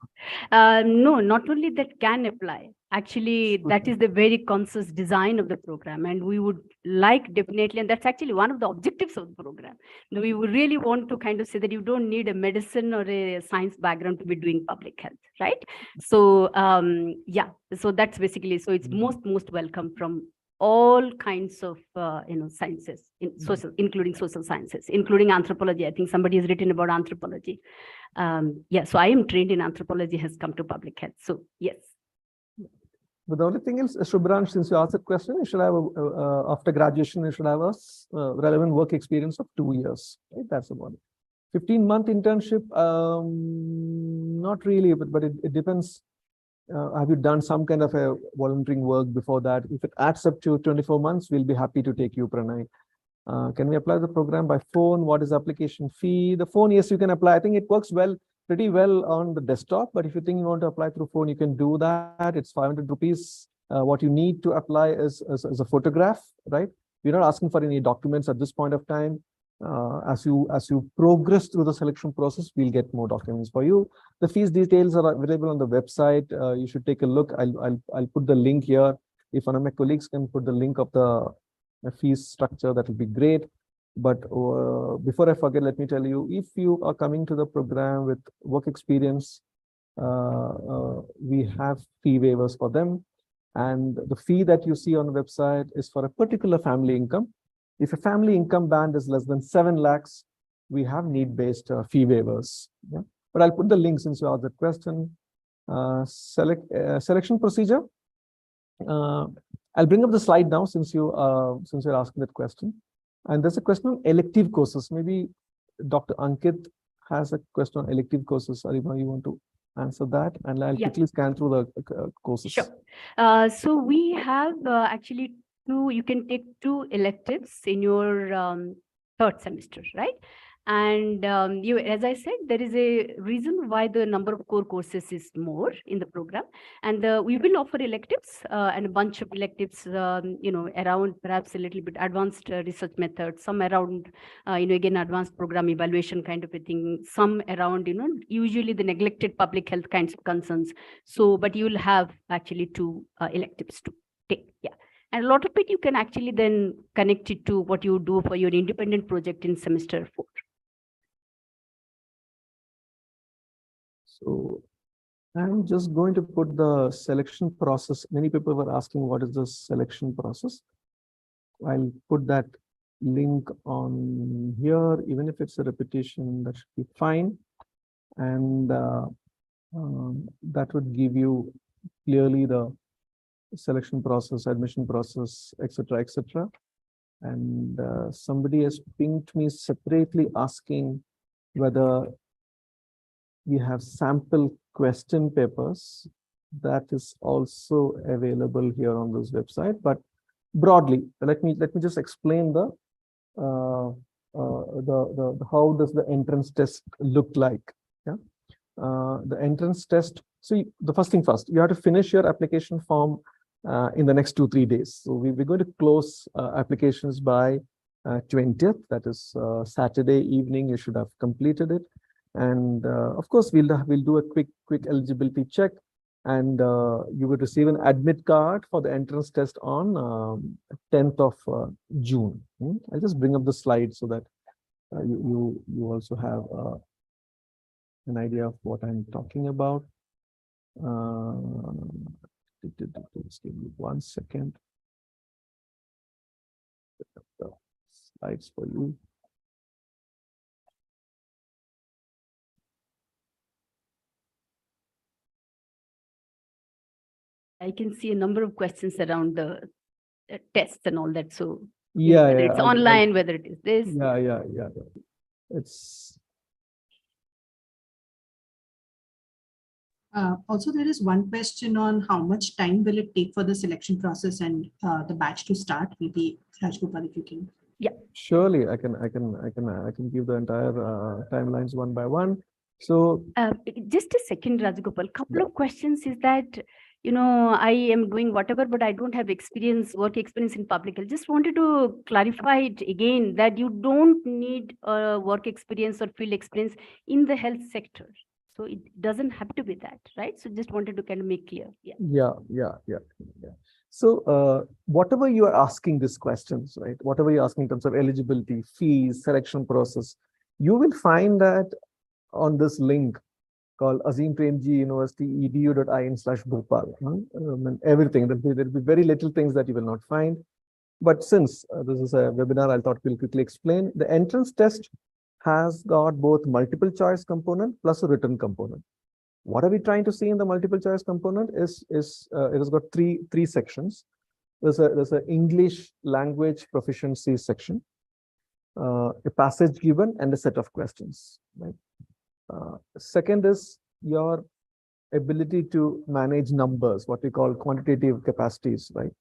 C: No, not only that can apply. Actually, that is the very conscious design of the program, and we would like definitely, and that's actually one of the objectives of the program. We would really want to kind of say that you don't need a medicine or a science background to be doing public health, right? So yeah, so that's basically, so it's most welcome from all kinds of sciences, including social sciences, including anthropology. I think somebody has written about anthropology. Yeah, so I am trained in anthropology, has come to public health. So yes.
A: But the only thing is, Shubhran, since you asked a question, you should have after graduation, you should have a relevant work experience of 2 years. Right? That's about it. 15-month internship, not really, but it depends. Have you done some kind of a volunteering work before that? If it adds up to 24 months, we'll be happy to take you, Pranay. Can we apply the program by phone? What is the application fee? The phone, yes, you can apply. I think it works pretty well on the desktop, but if you think you want to apply through phone, you can do that. It's 500 rupees. What you need to apply is a photograph, right? We're not asking for any documents at this point of time. As you progress through the selection process, we'll get more documents for you. The fees details are available on the website. You should take a look. I'll put the link here. If one of my colleagues can put the link of the fees structure, that will be great. But before I forget, let me tell you, if you are coming to the program with work experience, we have fee waivers for them. And the fee that you see on the website is for a particular family income. If a family income band is less than 7 lakhs, we have need-based fee waivers. Yeah? But I'll put the link since you asked that question. Selection procedure. I'll bring up the slide now since you're asking that question. And there's a question on elective courses. Maybe Dr. Ankit has a question on elective courses. Arima, you want to answer that? And I'll quickly scan through the courses.
C: Sure. So we have actually you can take 2 electives in your 3rd semester, right? And as I said, there is a reason why the number of core courses is more in the program. And we will offer electives and a bunch of electives, around perhaps a little bit advanced research methods, some around, again, advanced program evaluation kind of a thing, some around, usually the neglected public health kinds of concerns. So, but you will have actually two electives to take. Yeah. And a lot of it you can actually then connect it to what you do for your independent project in semester 4.
A: So I'm just going to put the selection process. Many people were asking what is the selection process. I'll put that link on here, even if it's a repetition, that should be fine. And that would give you clearly the selection process, admission process, etc., etc. And somebody has pinged me separately asking whether we have sample question papers. That is also available here on this website. But broadly, let me just explain the how does the entrance test look like. Yeah, the entrance test. So the first thing first, you have to finish your application form in the next 2-3 days. So we're going to close applications by 20th. That is Saturday evening. You should have completed it. And of course, we'll do a quick eligibility check, and you will receive an admit card for the entrance test on 10th of June. I'll just bring up the slide so that you also have an idea of what I'm talking about. Just give me 1 second. Put up the slides for you.
C: I can see a number of questions around the tests and all that. So
A: Yeah,
C: whether
A: yeah,
C: it's online, whether it is this.
A: Yeah. It's
E: also, there is one question on how much time will it take for the selection process and the batch to start. Maybe Rajgopal, if you can.
C: Yeah,
A: surely I can give the entire timelines one by one. So
C: just a second, Rajgopal. Couple of questions is that, I am doing whatever, but I don't have work experience in public health. Just wanted to clarify it again that you don't need work experience or field experience in the health sector. So it doesn't have to be that, right? So just wanted to kind of make clear. Yeah.
A: So whatever you are asking these questions, right? Whatever you're asking in terms of eligibility, fees, selection process, you will find that on this link called Azim Premji University edu.in/Bhopal. And everything. There'll be very little things that you will not find. But since this is a webinar, I thought we'll quickly explain. The entrance test has got both multiple choice component plus a written component. What are we trying to see in the multiple choice component is it has got three sections. There's a English language proficiency section, a passage given, and a set of questions. Right. Second is your ability to manage numbers, what we call quantitative capacities, right?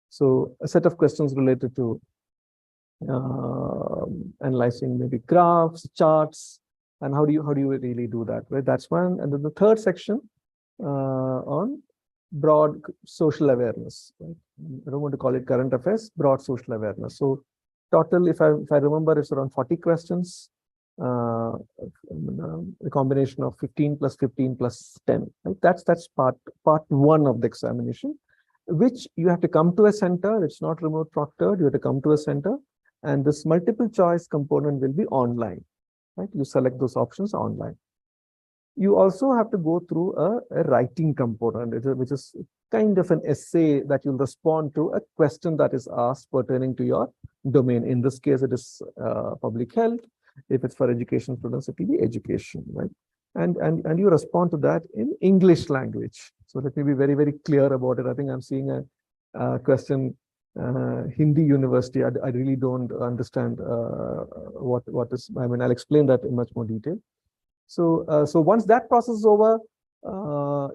A: So a set of questions related to analyzing maybe graphs, charts, and how do you really do that, right? That's one. And then the third section on broad social awareness, right? I don't want to call it current affairs, broad social awareness. So total, if I remember, it's around 40 questions. A combination of 15 plus 15 plus 10, right? That's part one of the examination, which you have to come to a center. It's not remote proctored. You have to come to a center, and this multiple choice component will be online, right? You select those options online. You also have to go through a writing component, which is kind of an essay that you'll respond to a question that is asked pertaining to your domain. In this case, it is public health. If it's for education students, it will be education, right? And you respond to that in English language. So let me be very, very clear about it. I think I'm seeing a question, Hindi University. I really don't understand what is. I mean, I'll explain that in much more detail. So once that process is over,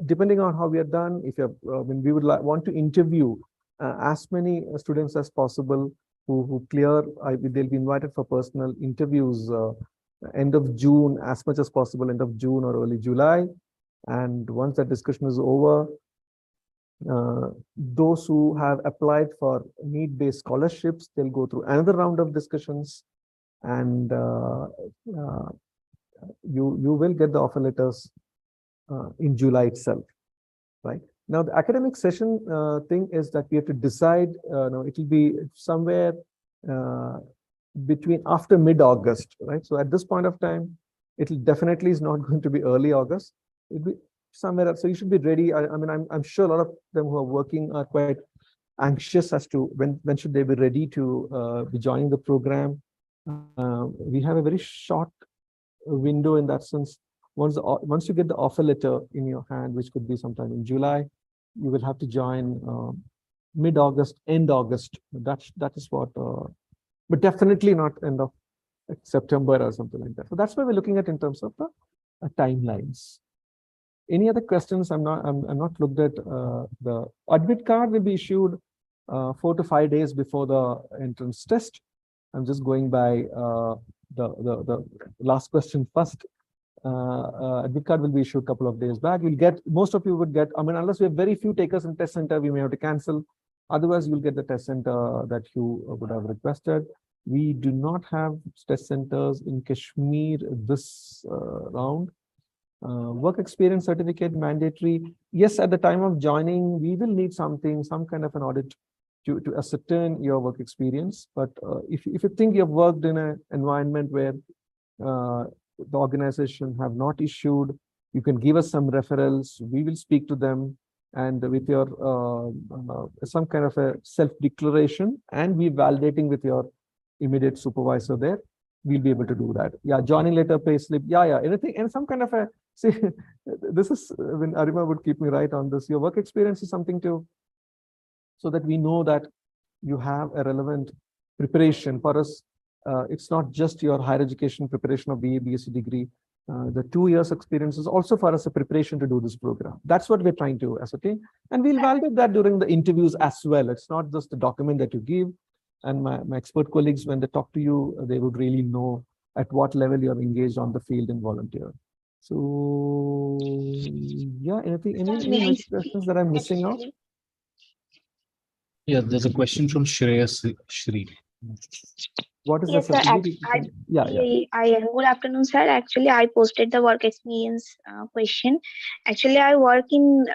A: depending on how we are done, if you're, when we would want to interview as many students as possible who clear, they'll be invited for personal interviews end of June, as much as possible, end of June or early July. And once that discussion is over, those who have applied for need-based scholarships, they'll go through another round of discussions, and you will get the offer letters in July itself, right? Now, the academic session thing is that we have to decide, no, it will be somewhere between after mid-August, right? So at this point of time, it definitely is not going to be early August. It'll be somewhere else. So you should be ready. I mean, I'm sure a lot of them who are working are quite anxious as to when should they be ready to be joining the program. We have a very short window in that sense. Once you get the offer letter in your hand, which could be sometime in July, you will have to join mid-August, end August. That is what, but definitely not end of September or something like that. So that's what we're looking at in terms of the timelines. Any other questions? I'm not looked at. The admit card will be issued 4 to 5 days before the entrance test. I'm just going by the last question first. Admit card will be issued a couple of days back. You'll get, most of you would get, I mean, unless we have very few takers in test center, we may have to cancel. Otherwise, you'll get the test center that you would have requested. We do not have test centers in Kashmir this round. Work experience certificate mandatory. Yes, at the time of joining, we will need something, some kind of an audit to ascertain your work experience. But if you think you've worked in an environment where the organization have not issued, you can give us some referrals. We will speak to them, and with your some kind of a self-declaration, and we validating with your immediate supervisor there, we'll be able to do that. Yeah, joining letter, pay slip, yeah, anything, and some kind of a, see, this is when Arima would keep me right on this. Your work experience is something to, so that we know that you have a relevant preparation for us. It's not just your higher education preparation of BA, BSc degree. The 2 years experience is also for us a preparation to do this program. That's what we're trying to ascertain. And we'll validate that during the interviews as well. It's not just the document that you give. And my expert colleagues, when they talk to you, they would really know at what level you're engaged on the field and volunteer. So yeah, any next questions that I'm missing out?
F: Yeah, there's a question from Shreyas Shri.
A: What is
G: Yes,
A: the
G: sir.
A: yeah.
G: Good afternoon, sir. Actually, I posted the work experience question. Actually, I work in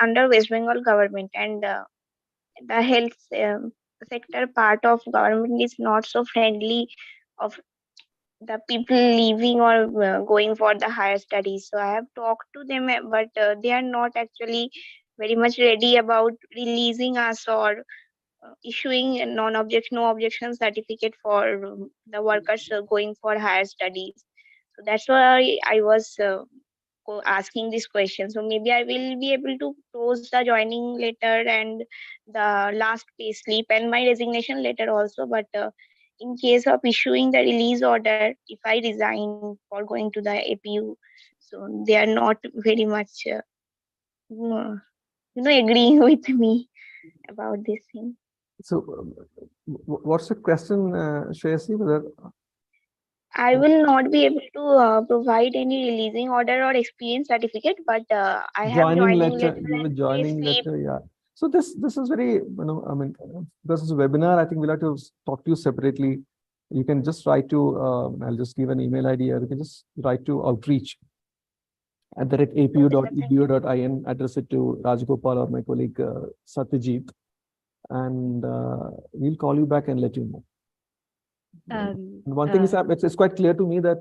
G: under West Bengal government, and the health sector part of government is not so friendly of the people leaving or going for the higher studies. So I have talked to them, but they are not actually very much ready about releasing us or issuing a no objection certificate for the workers going for higher studies. So that's why I was asking this question. So maybe I will be able to close the joining letter and the last pay slip and my resignation letter also. But in case of issuing the release order, if I resign for going to the APU, so they are not very much, agreeing with me about this thing.
A: So what's the question, Shreyasi? Whether
G: I will not be able to provide any releasing order or experience certificate, but I have joining letter
A: you have a
G: and
A: joining
G: payslip.
A: letter, yeah. So this is very, I mean, this is a webinar. I think we'll have to talk to you separately. You can just write to, I'll just give an email ID, or you can just write to outreach @apu.edu.in, address it to Rajgopal or my colleague Satyajit, and we'll call you back and let you know. And one thing is, it's quite clear to me that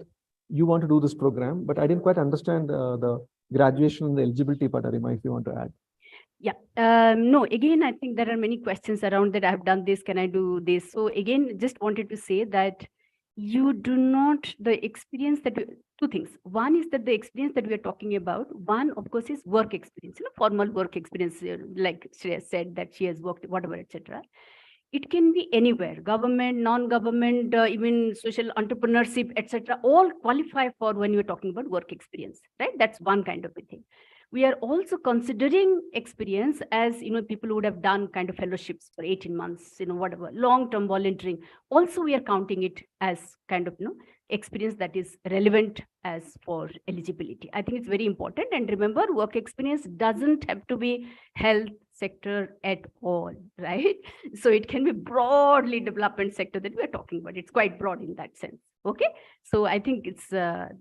A: you want to do this program, but I didn't quite understand the graduation and the eligibility part, Arima, if you want to add.
C: Yeah, no, again, I think there are many questions around that. I've done this, can I do this? So again, just wanted to say that you do not, the experience that, two things. One is that the experience that we are talking about, one, of course, is work experience, formal work experience, like Shreya said, that she has worked, whatever, etc. It can be anywhere, government, non-government, even social entrepreneurship, etc. All qualify for when you're talking about work experience, right? That's one kind of a thing. We are also considering experience as, people who would have done kind of fellowships for 18 months, whatever, long-term volunteering. Also, we are counting it as kind of, experience that is relevant as for eligibility. I think it's very important. And remember, work experience doesn't have to be health sector at all, right? So it can be broadly development sector that we're talking about. It's quite broad in that sense. Okay. So I think it's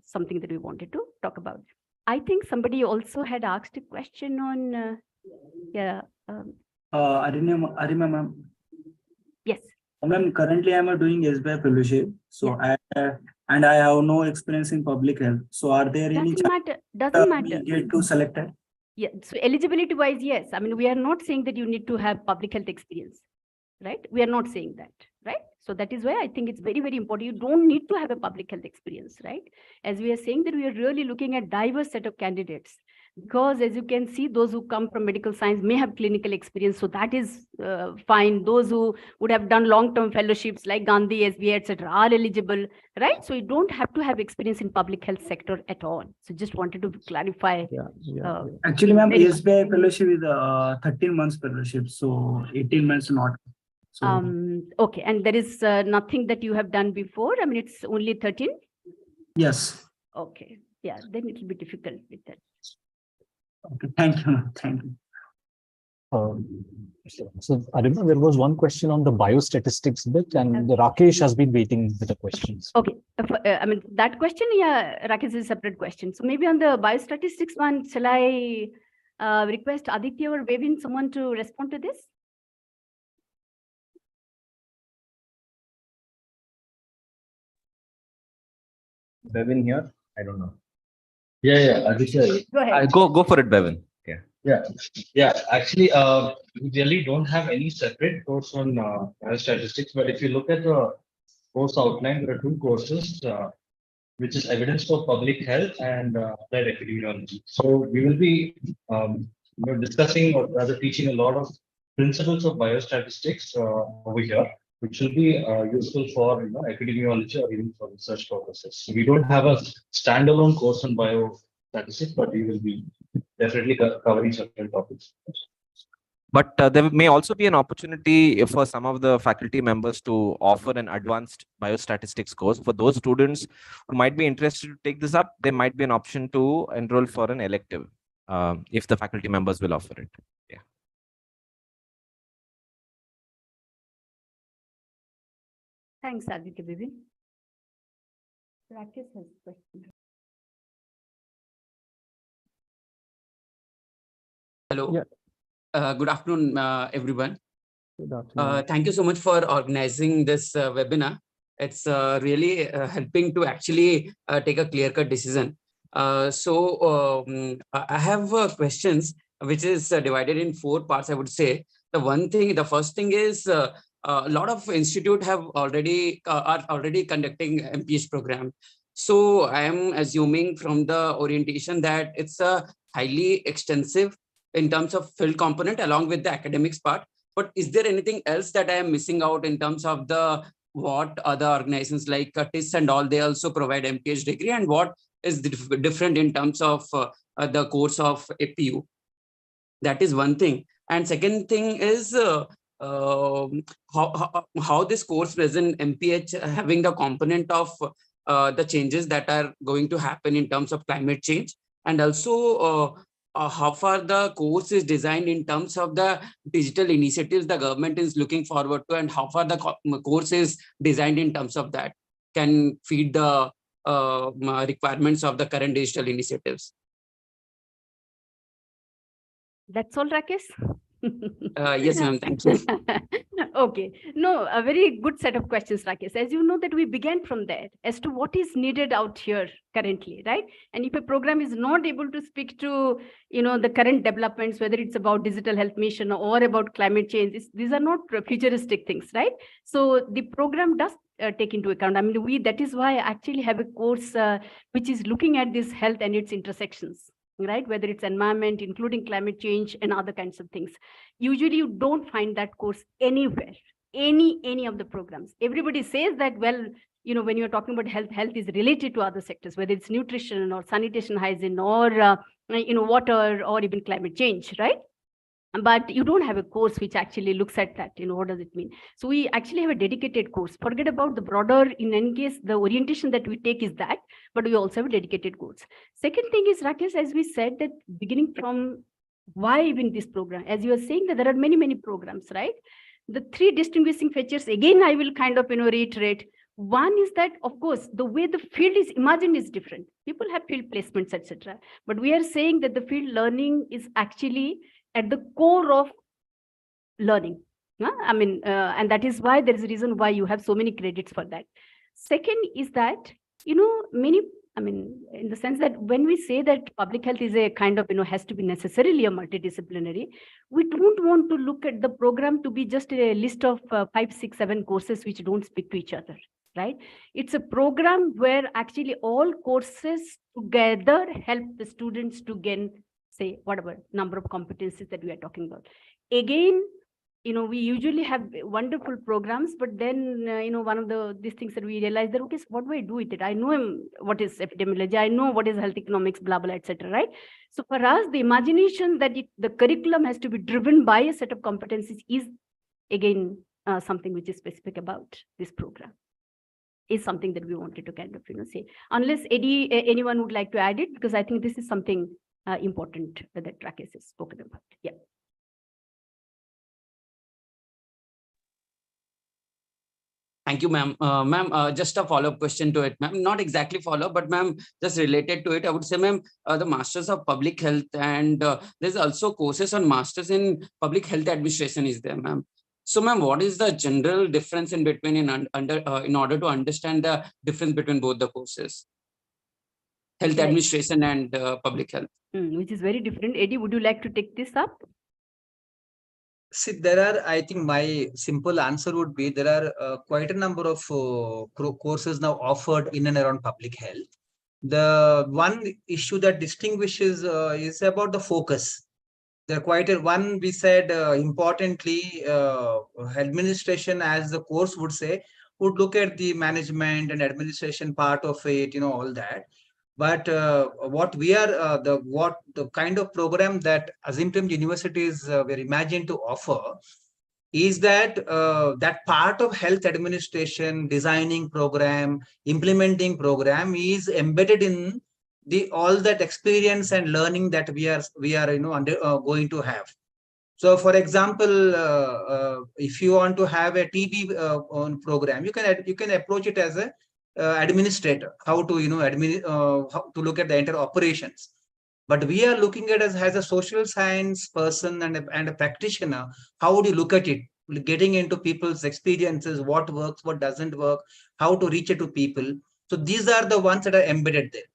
C: something that we wanted to talk about. I think somebody also had asked a question on,
H: I remember.
C: Yes.
H: Ma'am, currently I'm doing SBI fellowship. So I and I have no experience in public health. So are there any
C: Doesn't matter.
H: we get to select it?
C: Yeah. So eligibility wise, yes. I mean, we are not saying that you need to have public health experience, right? We are not saying that, right? So that is why I think it's very, very important. You don't need to have a public health experience, right? As we are saying that we are really looking at diverse set of candidates, because as you can see, those who come from medical science may have clinical experience. So that is fine. Those who would have done long-term fellowships like Gandhi, SBA, etc. are eligible, right? So you don't have to have experience in public health sector at all. So just wanted to clarify.
H: Actually, ma'am, SBI fellowship is 13 months fellowship. So 18 months not. So,
C: okay. And there is nothing that you have done before. I mean, it's only 13.
H: yes.
C: Okay. Yeah. Then it will be difficult with that.
H: Okay. Thank you. Thank you.
F: So I remember there was one question on the biostatistics bit, and Rakesh has been waiting with the questions.
C: Okay. I mean, that question, yeah, Rakesh is a separate question. So maybe on the biostatistics one, shall I request Aditya or Bevin, someone to respond to this?
I: Bevin here? I don't know. Yeah, Aditya.
C: Go ahead.
I: Go for it, Bevin. Yeah. Actually, we really don't have any separate course on biostatistics, but if you look at the course outline, there are two courses, which is evidence for public health and applied epidemiology. So we will be discussing or rather teaching a lot of principles of biostatistics over here, which will be useful for epidemiology or even for research purposes. So we don't have a standalone course on biostatistics, but we will be definitely covering certain topics.
J: But there may also be an opportunity for some of the faculty members to offer an advanced biostatistics course. For those students who might be interested to take this up, there might be an option to enroll for an elective if the faculty members will offer it. Yeah.
C: Thanks, Aditya. Bevin. Rakesh has a question.
K: Hello.
A: Yeah.
K: Good afternoon, everyone.
A: Good afternoon.
K: Thank you so much for organizing this webinar. It's really helping to actually take a clear-cut decision. So I have questions which is divided in 4 parts, I would say. The first thing is a lot of institute have are already conducting MPH program. So I am assuming from the orientation that it's a highly extensive in terms of field component along with the academics part. But is there anything else that I am missing out in terms of the what other organizations like TIS and all, they also provide MPH degree, and what is different in terms of the course of APU? That is one thing. And second thing is how this course present MPH having the component of the changes that are going to happen in terms of climate change, and also how far the course is designed in terms of the digital initiatives the government is looking forward to, and how far the course is designed in terms of that can feed the requirements of the current digital initiatives.
C: That's all, Rakesh?
K: Yes, ma'am. Thank you.
C: Okay. No, a very good set of questions, Rakesh. As you know that we began from there as to what is needed out here currently, right? And if a program is not able to speak to, the current developments, whether it's about digital health mission or about climate change, these are not futuristic things, right? So the program does take into account. I mean, that is why I actually have a course which is looking at this health and its intersections, right? Whether it's environment, including climate change and other kinds of things. Usually you don't find that course anywhere, any of the programs. Everybody says that, well, when you're talking about health is related to other sectors, whether it's nutrition or sanitation, hygiene, or, water, or even climate change, right? but you don't have a course which actually looks at that, what does it mean? So we actually have a dedicated course. Forget about the broader, in any case, the orientation that we take is that, but we also have a dedicated course. Second thing is, Rakesh, as we said, that beginning from why even this program, as you are saying that there are many, many programs, right? The three distinguishing features, again, I will kind of, reiterate. One is that, of course, the way the field is imagined is different. People have field placements, etc. But we are saying that the field learning is actually at the core of learning. And that is why there is a reason why you have so many credits for that. Second is that, in the sense that when we say that public health is a kind of, has to be necessarily a multidisciplinary, we don't want to look at the program to be just a list of 5, 6, 7 courses which don't speak to each other, right? It's a program where actually all courses together help the students to gain, say, whatever number of competencies that we are talking about. Again, we usually have wonderful programs, but then, one of these things that we realize that, okay, so what do I do with it? I know what is epidemiology, I know what is health economics, blah, blah, etc., right? So for us, the imagination that the curriculum has to be driven by a set of competencies is, again, something which is specific about this program, is something that we wanted to kind of, say. Unless anyone would like to add it, because I think this is something important that Rakesh has spoken about. Yeah.
K: Thank you, ma'am. Ma'am, just a follow-up question to it, ma'am. Not exactly follow-up, but ma'am, just related to it, I would say, ma'am, the Masters of Public Health, and there's also courses on Masters in Public Health Administration is there, ma'am. So, ma'am, what is the general difference in between in order to understand the difference between both the courses, health
C: Right.
K: administration and public health?
C: Which is very different. Eddie, would you like to take this up?
L: See, there are, I think my simple answer would be, there are quite a number of courses now offered in and around public health. The one issue that distinguishes is about the focus. There are quite one, we said, importantly, administration, as the course would say, would look at the management and administration part of it, all that. But what we are, the kind of program that Azimuddin universities were imagined to offer is that that part of health administration, designing program, implementing program is embedded in all that experience and learning that we are going to have. So, for example, if you want to have a TB program, you can approach it as a administrator, how to how to look at the entire operations. But we are looking at as a social science person and a practitioner. How would you look at it? Getting into people's experiences, what works, what doesn't work, how to reach it to people. So these are the ones that are embedded there.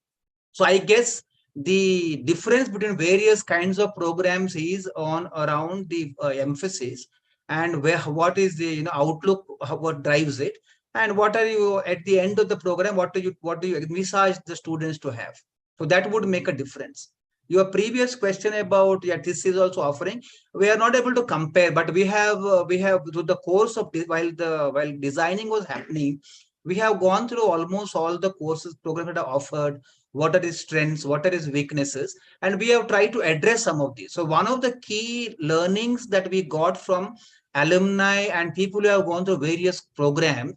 L: So I guess the difference between various kinds of programs is around the emphasis and what is the outlook, what drives it, and what are you at the end of the program, what do you envisage the students to have. So that would make a difference. Your previous question about this is also offering, we are not able to compare, but we have through the course of while designing was happening, we have gone through almost all the courses programs that are offered, what are his strengths, what are his weaknesses, and we have tried to address some of these. So one of the key learnings that we got from alumni and people who have gone through various programs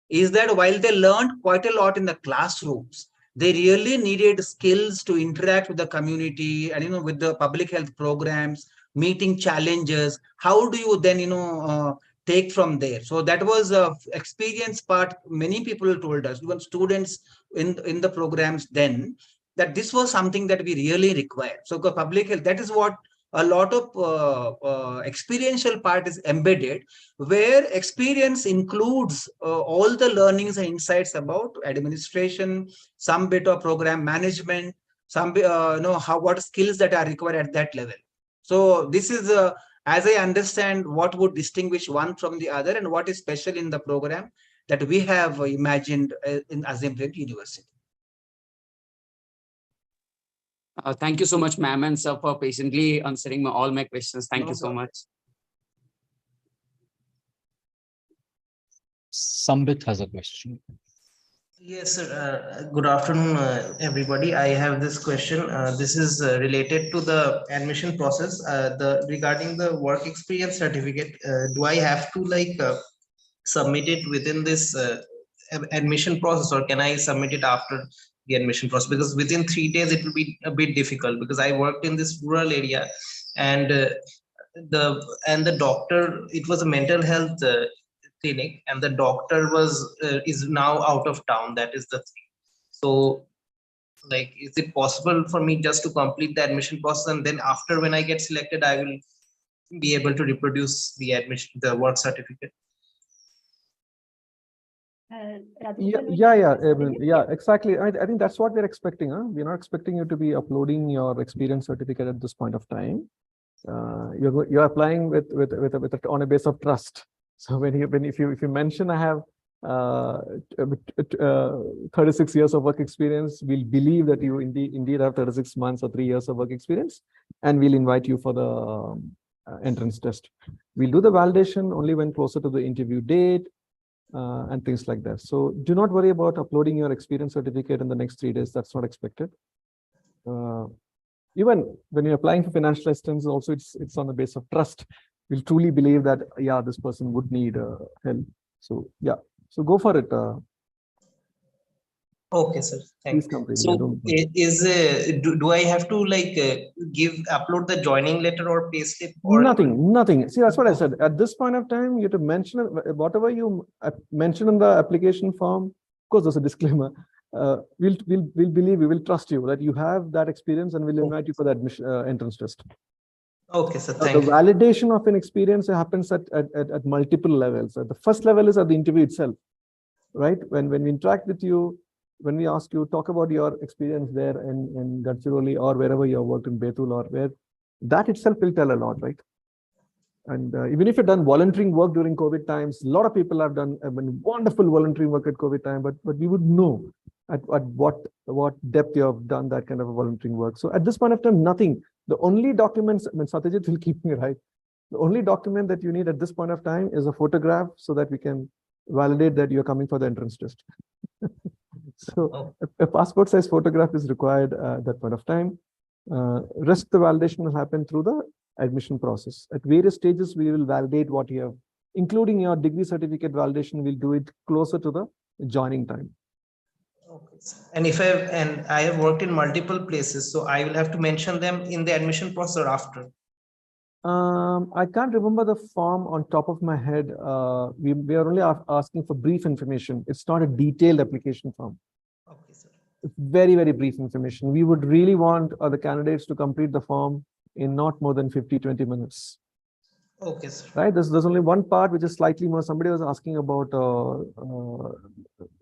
L: is that while they learned quite a lot in the classrooms, they really needed skills to interact with the community and with the public health programs, meeting challenges. How do you then take from there? So that was a experience part. Many people told us, even students in the programs then, that this was something that we really require. So public health, that is what a lot of experiential part is embedded, where experience includes all the learnings and insights about administration, some bit of program management, some what skills that are required at that level. So this is as I understand what would distinguish one from the other and what is special in the program that we have imagined in Azimuddin University.
K: Thank you so much, ma'am and sir, for patiently answering all my questions. Thank you so much.
F: Sambit has a question.
M: Yes, sir. Good afternoon, everybody. I have this question. This is related to the admission process. The regarding the work experience certificate. Do I have to submit it within this admission process, or can I submit it after the admission process? Because within 3 days it will be a bit difficult, because I worked in this rural area, and the doctor, it was a mental health clinic, and the doctor was is now out of town. That is the thing. So, like, is it possible for me just to complete the admission process, and then after, when I get selected, I will be able to reproduce the admission, the work certificate?
A: Yeah, exactly. I think that's what we're expecting. We're not expecting you to be uploading your experience certificate at this point of time. You're applying with on a base of trust. So if you mention I have 36 years of work experience, we'll believe that you indeed have 36 months or 3 years of work experience, and we'll invite you for the entrance test. We'll do the validation only when closer to the interview date, and things like that. So do not worry about uploading your experience certificate in the next 3 days. That's not expected. Even when you're applying for financial assistance, also it's on the base of trust. We'll truly believe that, yeah, this person would need help. So yeah, so go for it.
M: Okay, sir. Thanks. So do I have to upload the joining letter or payslip? Or
A: Nothing. See, that's what I said. At this point of time, you have to mention whatever you mention in the application form. Of course, there's a disclaimer. We'll believe, we will trust you that you have that experience, and we'll invite you for the admission entrance test.
M: Okay, sir. Thank you.
A: The validation of an experience happens at multiple levels. The first level is at the interview itself, right? When we interact with you, when we ask you, talk about your experience there in Gadchiroli or wherever you have worked in Betul, or where, that itself will tell a lot, right? And even if you've done volunteering work during COVID times, a lot of people have done wonderful volunteering work at COVID time, but we would know at what depth you have done that kind of a volunteering work. So at this point of time, nothing. The only documents, I mean, Satyajit will keep me right. The only document that you need at this point of time is a photograph, so that we can validate that you're coming for the entrance test. So a passport size photograph is required at that point of time. Rest of the validation will happen through the admission process. At various stages, we will validate what you have, including your degree certificate validation. We'll do it closer to the joining time.
M: Okay. And I have worked in multiple places, so I will have to mention them in the admission process or after?
A: I can't remember the form on top of my head. We are only asking for brief information. It's not a detailed application form.
M: Okay, sir.
A: It's very, very brief information. We would really want the candidates to complete the form in not more than 50-20 minutes.
M: Okay, sir.
A: Right. There's only one part which is slightly more. Somebody was asking about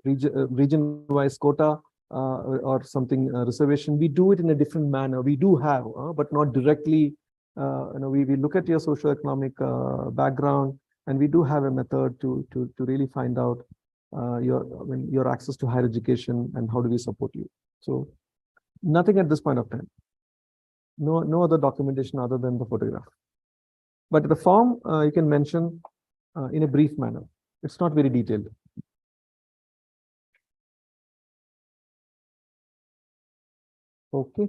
A: region-wise quota or something reservation. We do it in a different manner. We do have, but not directly. We look at your socioeconomic background, and we do have a method to really find out your access to higher education and how do we support you. So nothing at this point of time. No other documentation other than the photograph. But the form you can mention in a brief manner. It's not very detailed. Okay.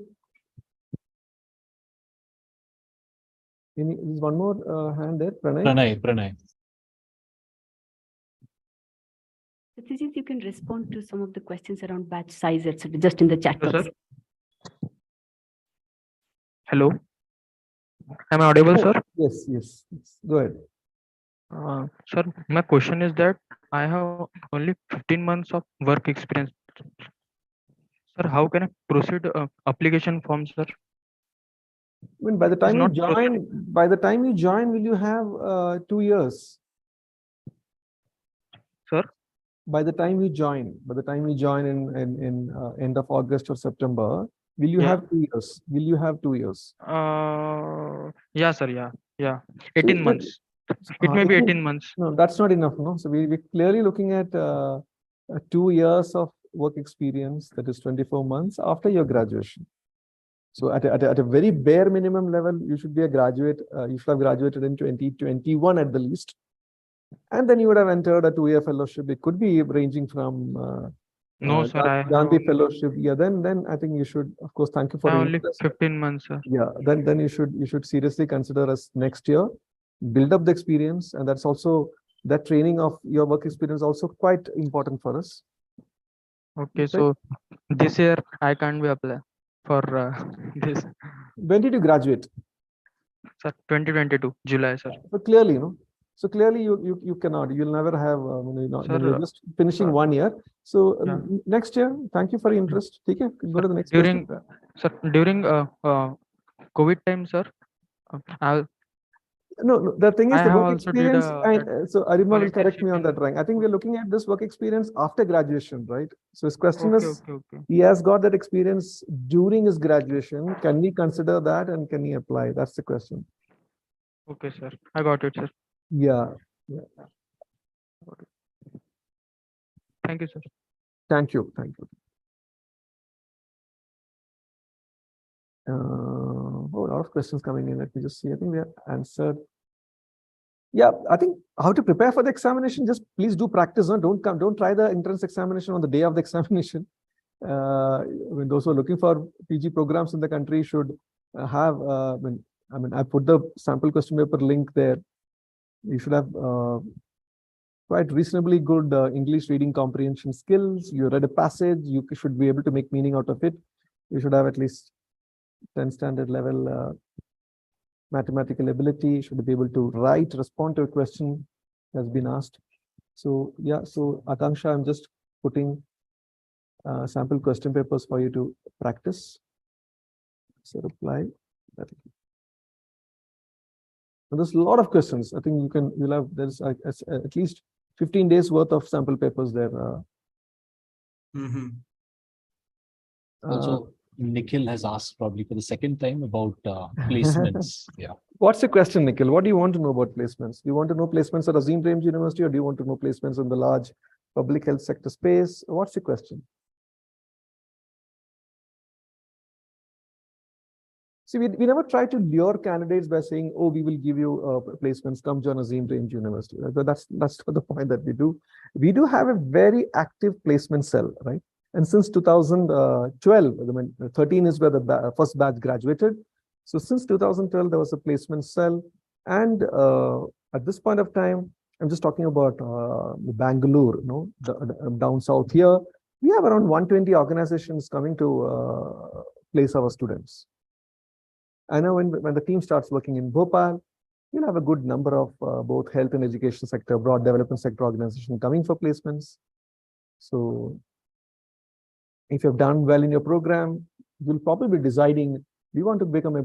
A: There's one more hand there, Pranay.
F: Pranay.
C: Satyajit, you can respond to some of the questions around batch size, etc., just in the chat box.
N: Sir. Hello. Am I audible, sir?
A: Yes. Go ahead.
N: Sir, my question is that I have only 15 months of work experience. Sir, how can I proceed application form, sir?
A: I mean, by the time you join, will you have 2 years?
N: Sir?
A: By the time you join in end of August or September, will you have 2 years? Will you have 2 years?
N: Yeah, sir. Yeah. 18 months. It may be 18 months.
A: No, that's not enough. No, so we're clearly looking at 2 years of work experience. That is 24 months after your graduation. So at a very bare minimum level, you should be a graduate. You should have graduated in 2021 at the least. And then you would have entered a 2-year fellowship. It could be ranging from
N: No, sir. I have
A: Gandhi
N: only,
A: Fellowship. Yeah, then I think you should, of course, thank you for the
N: only
A: interest.
N: 15 months, sir.
A: Yeah, then you should seriously consider us next year, build up the experience, and that's also that training of your work experience also quite important for us.
N: Okay, so this year I can't be apply for this.
A: When did you graduate?
N: Sir, 2022 July, sir.
A: So clearly, you know, so clearly you cannot, you'll never have, you're just finishing 1 year. So next year, thank you for your interest. Okay, go to the next
N: During
A: question.
N: sir, during COVID time, sir,
A: No, the thing is
N: I
A: the
N: have
A: work
N: also did
A: experience, so Arima will correct
N: volunteership
A: me on
N: in-
A: that, Rang. I think we're looking at this work experience after graduation, right? So his question
N: Okay,
A: is,
N: okay.
A: he has got that experience during his graduation. Can we consider that and can he apply? That's the question.
N: Okay, sir. I got it, sir.
A: Yeah.
N: Thank you, sir.
A: Thank you. A lot of questions coming in. Let me just see. I think we have answered. Yeah, I think how to prepare for the examination. Just please do practice. Don't try the entrance examination on the day of the examination. When those who are looking for PG programs in the country should have. I put the sample question paper link there. You should have quite reasonably good English reading comprehension skills. You read a passage. You should be able to make meaning out of it. You should have at least 10 standard level mathematical ability, should be able to write, respond to a question has been asked. So yeah, so Akanksha, I'm just putting sample question papers for you to practice. So reply. And there's a lot of questions. I think you'll have, there's at least 15 days worth of sample papers there.
F: Also, Nikhil has asked probably for the second time about placements. Yeah.
A: What's your question, Nikhil? What do you want to know about placements? Do you want to know placements at Azim Premji University, or do you want to know placements in the large public health sector space? What's your question? See, we never try to lure candidates by saying, oh, we will give you placements, come join Azim Premji University. That's not the point that we do. We do have a very active placement cell, right? And since 2012, 13 is where the first batch graduated. So since 2012, there was a placement cell. And at this point of time, I'm just talking about Bangalore, down south here. We have around 120 organizations coming to place our students. I know when the team starts working in Bhopal, you'll have a good number of both health and education sector, broad development sector organization coming for placements. So if you've done well in your program, you'll probably be deciding, do you want to become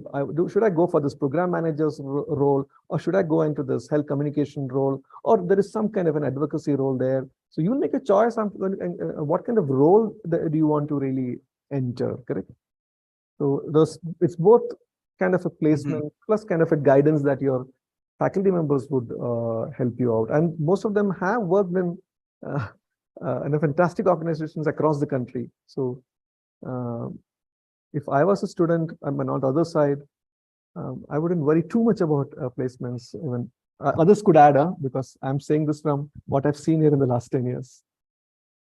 A: should I go for this program manager's role, or should I go into this health communication role, or there is some kind of an advocacy role there. So you'll make a choice on what kind of role do you want to really enter, correct? So it's both kind of a placement plus kind of a guidance that your faculty members would help you out. And most of them have worked in fantastic organizations across the country. So if I was a student, I'm on the other side, I wouldn't worry too much about placements. Even others could add, because I'm saying this from what I've seen here in the last 10 years.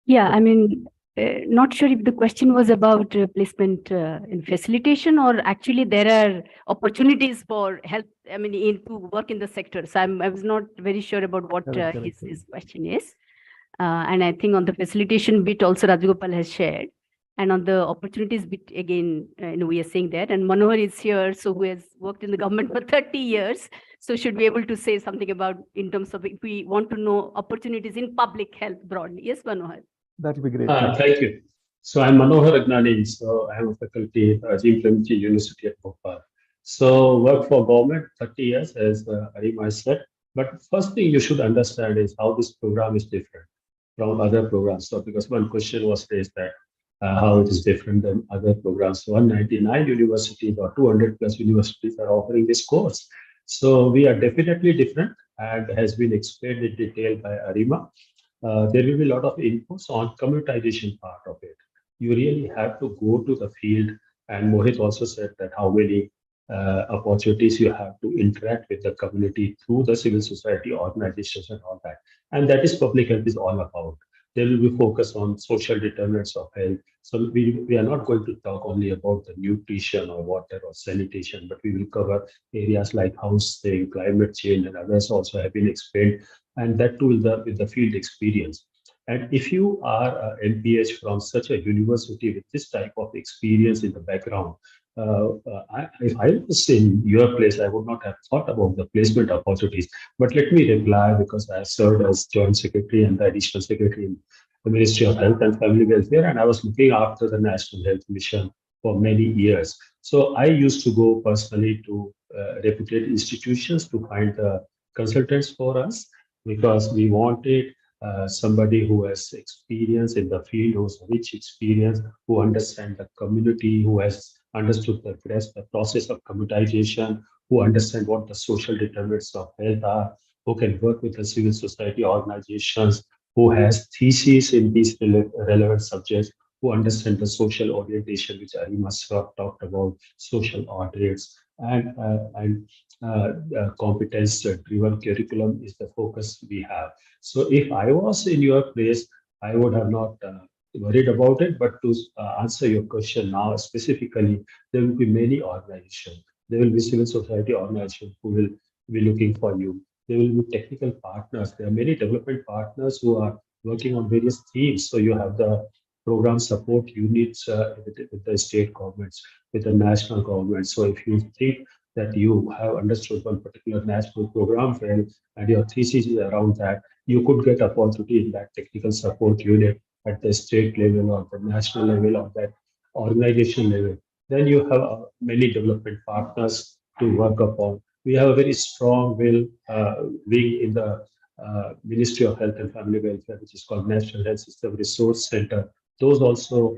C: Yeah, I mean, not sure if the question was about placement in facilitation, or actually there are opportunities for health, I mean, to work in the sector. So I was not very sure about what his question is. And I think on the facilitation bit also Rajagopal has shared. And on the opportunities bit, again, we are saying that. And Manohar is here, so who has worked in the government for 30 years. So should be able to say something about in terms of if we want to know opportunities in public health broadly. Yes, Manohar.
A: That would be great.
O: Thank you. So I'm Manohar Agnani. So I am a faculty at Azim Premji University at Bhopal. So work for government 30 years, as Arima said. But first thing you should understand is how this program is different from other programs. So because one question was raised that how it is different than other programs. So 199 universities or 200 plus universities are offering this course. So we are definitely different, and has been explained in detail by Arima. There will be a lot of inputs on communitization part of it. You really have to go to the field, and Mohit also said that how many opportunities you have to interact with the community through the civil society organizations and all that. And that is public health is all about. There will be focus on social determinants of health. So we are not going to talk only about the nutrition or water or sanitation, but we will cover areas like housing, climate change, and others also have been explained, and that too with the field experience. And if you are an MPH from such a university with this type of experience in the background, if I was in your place, I would not have thought about the placement opportunities. But let me reply, because I served as Joint Secretary and the Additional Secretary in the Ministry of Health and Family Welfare, and I was looking after the National Health Mission for many years. So I used to go personally to reputed institutions to find consultants for us, because we wanted somebody who has experience in the field, who has rich experience, who understands the community, who has understood the process of communitization, who understand what the social determinants of health are, who can work with the civil society organizations, who has theses in these relevant subjects, who understand the social orientation, which Arima talked about, social audits, and competence-driven curriculum is the focus we have. So if I was in your place, I would have not worried about it. But to answer your question now specifically, there will be many organizations. There will be civil society organizations who will be looking for you. There will be technical partners. There are many development partners who are working on various themes. So you have the program support units with the state governments, with the national government. So if you think that you have understood one particular national program well, and your thesis is around that, you could get opportunity in that technical support unit at the state level or the national level or that organization level. Then you have many development partners to work upon. We have a very strong wing in the Ministry of Health and Family Welfare, which is called National Health System Resource Center. Those also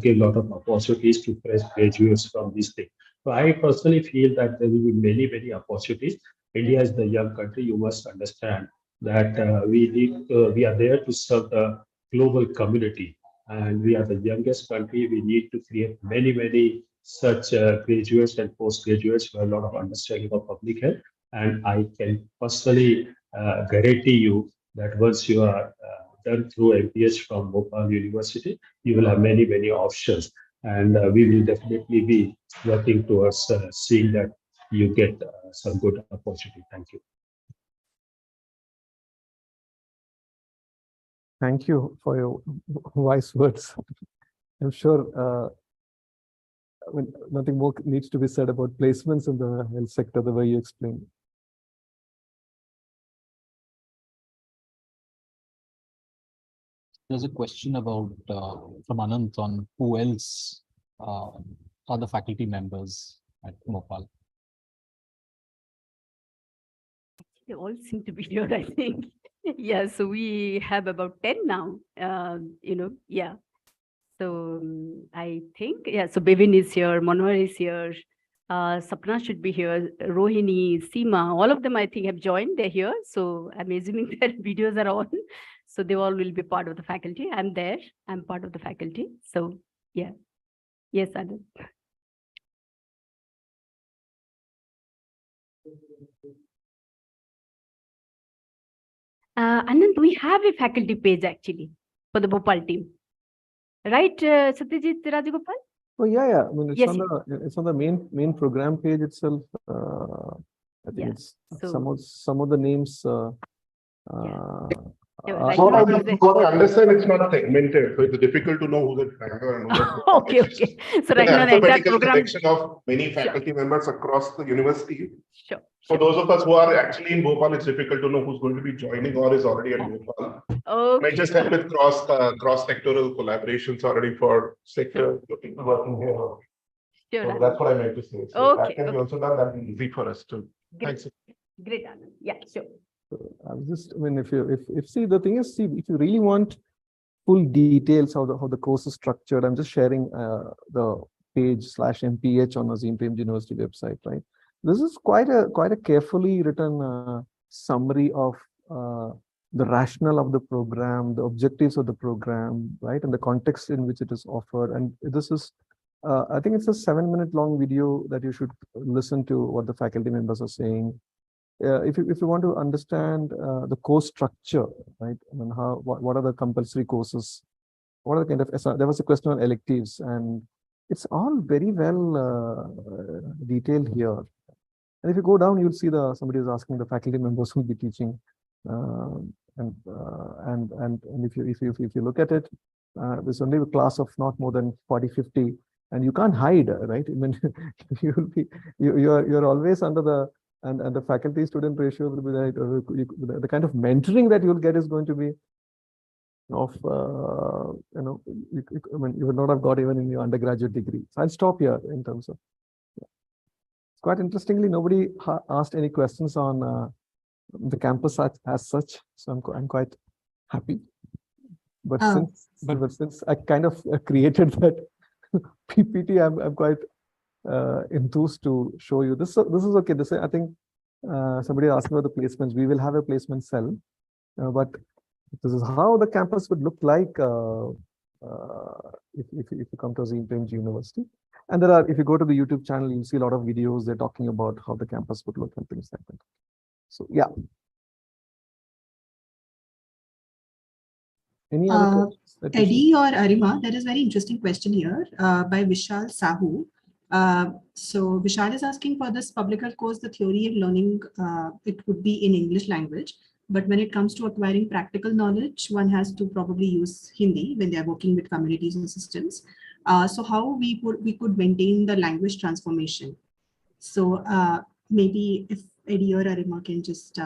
O: give a lot of opportunities to fresh graduates from these things. So I personally feel that there will be many, many opportunities. India is the young country. You must understand that we are there to serve the global community, and we are the youngest country. We need to create many, many such graduates and postgraduates who have a lot of understanding of public health. And I can personally guarantee you that once you are done through MPH from Bhopal University, you will have many, many options. And we will definitely be working towards seeing that you get some good opportunity. Thank you.
A: Thank you for your wise words. I'm sure I mean, nothing more needs to be said about placements in the health sector the way you explained.
F: There's a question about from Anant on who else are the faculty members at Bhopal.
C: They all seem to be here, I think. Yeah, so we have about 10 now, yeah. So I think, yeah, so Bevin is here, Manohar is here, Sapna should be here, Rohini, Seema, all of them I think have joined, they're here. So I'm assuming their videos are on. So they all will be part of the faculty. I'm there, I'm part of the faculty. So yeah, yes, Anand. Anand, we have a faculty page actually for the Bhopal team. Right, Satyajit Rajagopal?
A: Oh yeah. I mean, it's
C: Yes,
A: on it's on the main program page itself. I think it's some of the names.
C: Right
P: So
C: now,
P: I understand it's not segmented, so it's difficult to know who's at Bangalore and who's at
C: okay. So right now the entire
P: alphabetical
C: program.
P: selection of many faculty members across the university.
C: Sure.
P: For those of us who are actually in Bhopal, it's difficult to know who's going to be joining or is already at Bhopal.
C: Okay.
P: Might just help with cross-sectoral collaborations already for sector people working here.
C: Sure,
P: So that's what I meant to say. So that can be also done. That will be easy for us to.
C: Great. Great, Anand. Yeah, sure.
A: I mean, if see, the thing is, see, if you really want full details how the course is structured, I'm just sharing the page /MPH on Azim Premji University website, right? This is quite a carefully written summary of the rationale of the program, the objectives of the program, right, and the context in which it is offered. And this is, I think it's a 7-minute long video that you should listen to what the faculty members are saying. if you want to understand the course structure, right? I mean, what are the compulsory courses? What are the kind of, there was a question on electives, and it's all very well detailed here. And if you go down, you'll see somebody is asking the faculty members who will be teaching, and if you look at it, there's only a class of not more than 40-50, and you can't hide, right? I mean, you're always under the and the faculty student ratio will be right. The kind of mentoring that you'll get is going to be of I mean, you would not have got even in your undergraduate degree. So I'll stop here in terms of. Quite interestingly, nobody asked any questions on the campus as such, so I'm quite happy. But since I kind of created that PPT, I'm quite enthused to show you this. So this is okay. I think somebody asked about the placements. We will have a placement cell, but this is how the campus would look like if you come to Azim Premji University. And there are, if you go to the YouTube channel, you'll see a lot of videos. They're talking about how the campus would look and things like that. So yeah. Any other questions?
E: Eddie or Arima, there is a very interesting question here by Vishal Sahu. So Vishal is asking, for this public health course, the theory and learning, it would be in English language. But when it comes to acquiring practical knowledge, one has to probably use Hindi when they are working with communities and systems. So how we could maintain the language transformation. So maybe if Eddie or Arima can just.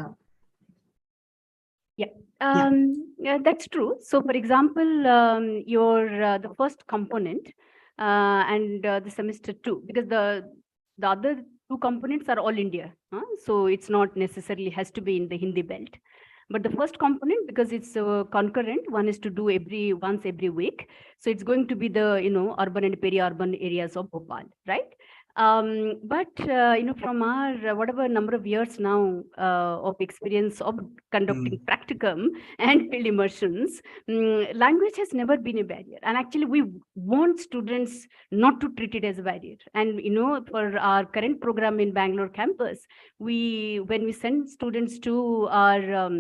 C: Yeah, that's true. So for example, the first component and the semester 2, because the other 2 components are all India. So it's not necessarily has to be in the Hindi belt. But the first component, because it's concurrent, one is to do once every week. So it's going to be the, urban and peri-urban areas of Bhopal, right? But from our whatever number of years now of experience of conducting practicum and field immersions, language has never been a barrier. And actually, we want students not to treat it as a barrier. And for our current program in Bangalore campus, when we send students to our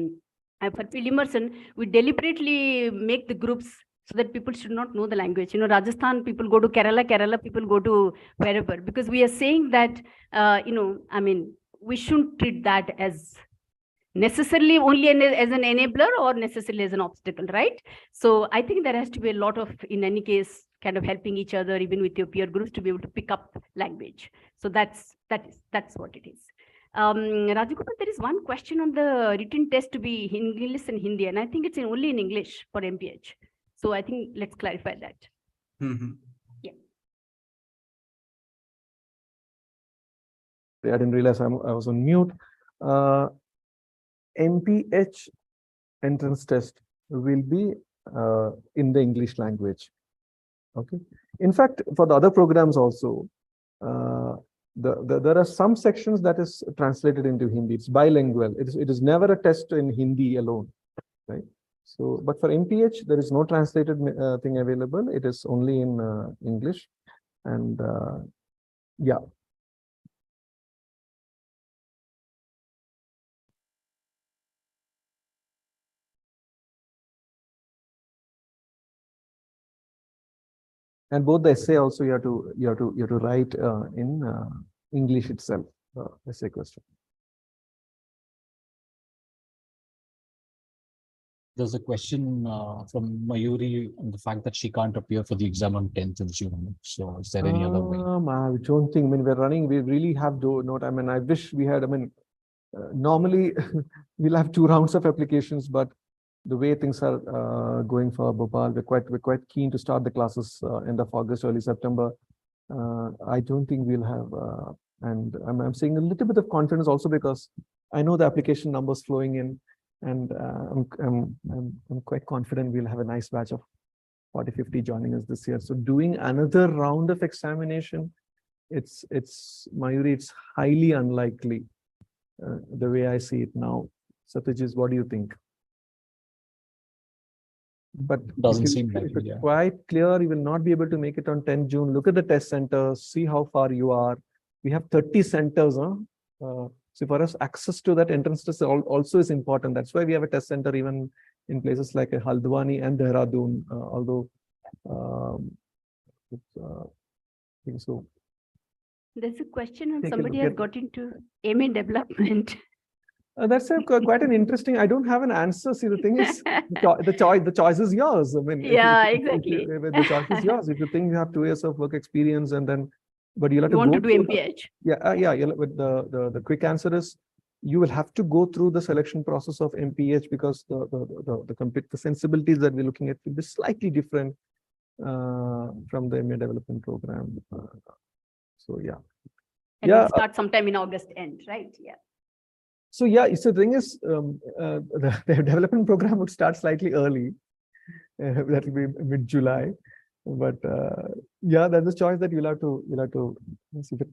C: for field immersion, we deliberately make the groups so that people should not know the language. Rajasthan people go to Kerala people go to wherever, because we are saying that, I mean, we shouldn't treat that as necessarily only as an enabler or necessarily as an obstacle, right? So I think there has to be a lot of, in any case, kind of helping each other, even with your peer groups, to be able to pick up language. So that's what it is. Rajakumar, there is one question on the written test to be in English and Hindi, and I think it's only in English for MPH. So I think let's clarify that. Yeah.
A: I didn't realize I was on mute. MPH entrance test will be in the English language. Okay. In fact, for the other programs also, there are some sections that is translated into Hindi. It's bilingual. It is never a test in Hindi alone, right? So, but for MPH, there is no translated thing available. It is only in English, and yeah. And both the essay also you have to write in English itself, essay question.
F: There's a question from Mayuri on the fact that she can't appear for the exam on 10th of June. So is there any other way?
A: I don't think, I mean, we're running, we really have to note. I mean, I wish we had, I mean, normally we'll have 2 rounds of applications, but the way things are going for Bhopal, we're quite keen to start the classes end of August, early September. I don't think we'll have, and I'm seeing a little bit of confidence also because I know the application numbers flowing in, and I'm quite confident we'll have a nice batch of 40-50 joining us this year. So doing another round of examination, it's Mayuri, it's highly unlikely the way I see it now. Satyajit, what do you think? But
F: doesn't seem like it, yeah.
A: Quite clear you will not be able to make it on 10 June. Look at the test centers, see how far you are. We have 30 centers, So for us, access to that entrance test also is important. That's why we have a test center even in places like Haldwani and Dehradun, although I think so.
C: There's a question on
A: Take a
C: somebody
A: look
C: has
A: at-
C: got into MA development.
A: That's quite an interesting. I don't have an answer. See, the thing is, the choice is yours. I mean,
C: Yeah, exactly.
A: The choice is yours. If you think you have 2 years of work experience and then, but you'll have
C: You
A: to
C: want
A: go
C: to do
A: through
C: MPH.
A: With the quick answer is you will have to go through the selection process of MPH because the sensibilities that we're looking at will be slightly different from the MA development program. So yeah.
C: And
A: Yeah.
C: it'll start sometime in August end, right? Yeah.
A: So yeah, so the thing is, the development program would start slightly early. That will be mid-July, but yeah, that's a choice that you'll have to see if it,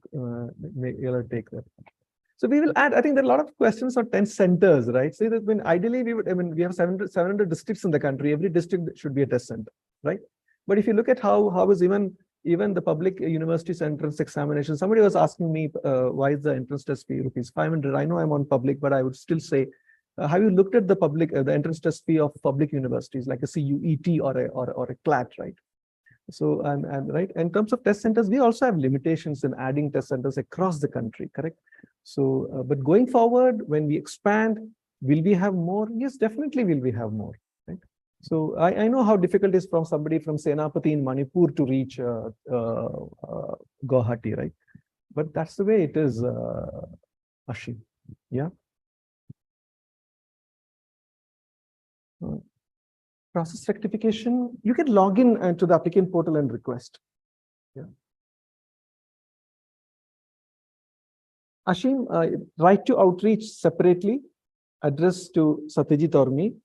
A: you'll have to take that. So we will add. I think there are a lot of questions on 10 centers, right? So that when ideally we would, I mean, we have 700 districts in the country. Every district should be a test center, right? But if you look at how is even the public university's entrance examination, somebody was asking me why is the entrance test fee ₹500? I know I'm on public, but I would still say, have you looked at the entrance test fee of public universities like a CUET or a CLAT, right? So and right, in terms of test centers, we also have limitations in adding test centers across the country, correct? So, but going forward, when we expand, will we have more? Yes, definitely will we have more, right? So I know how difficult it is from somebody from Senapati in Manipur to reach Guwahati, right? But that's the way it is, Ashim. Yeah. Process rectification, you can log in to the applicant portal and request. Yeah. Ashim, right to outreach separately, address to Satyajit or me.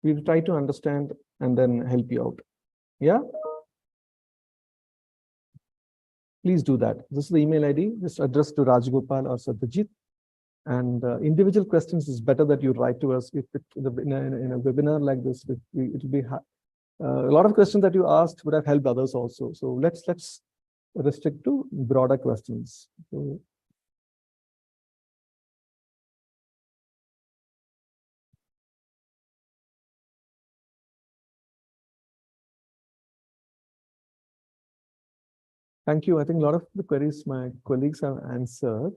A: We will try to understand and then help you out. Yeah. Please do that. This is the email ID. Just address to Rajgopal or Satyajit. And individual questions is better that you write to us. If in a webinar like this, it will be a lot of questions that you asked would have helped others also. So let's restrict to broader questions. So, thank you. I think a lot of the queries my colleagues have answered.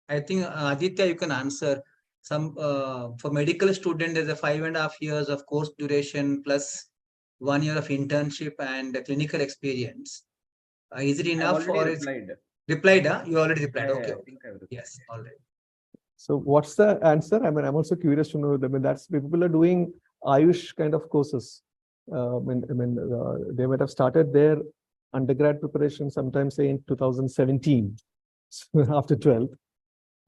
L: I think Aditya, you can answer some for medical student. There's a 5.5 years of course duration plus 1 year of internship and clinical experience. Is it enough or is replied? You already replied. Okay. Yes. All right.
A: So what's the answer? I mean, I'm also curious to know. I mean, that's people are doing Ayush kind of courses. They might have started their undergrad preparation sometime, say in 2017, after 12th.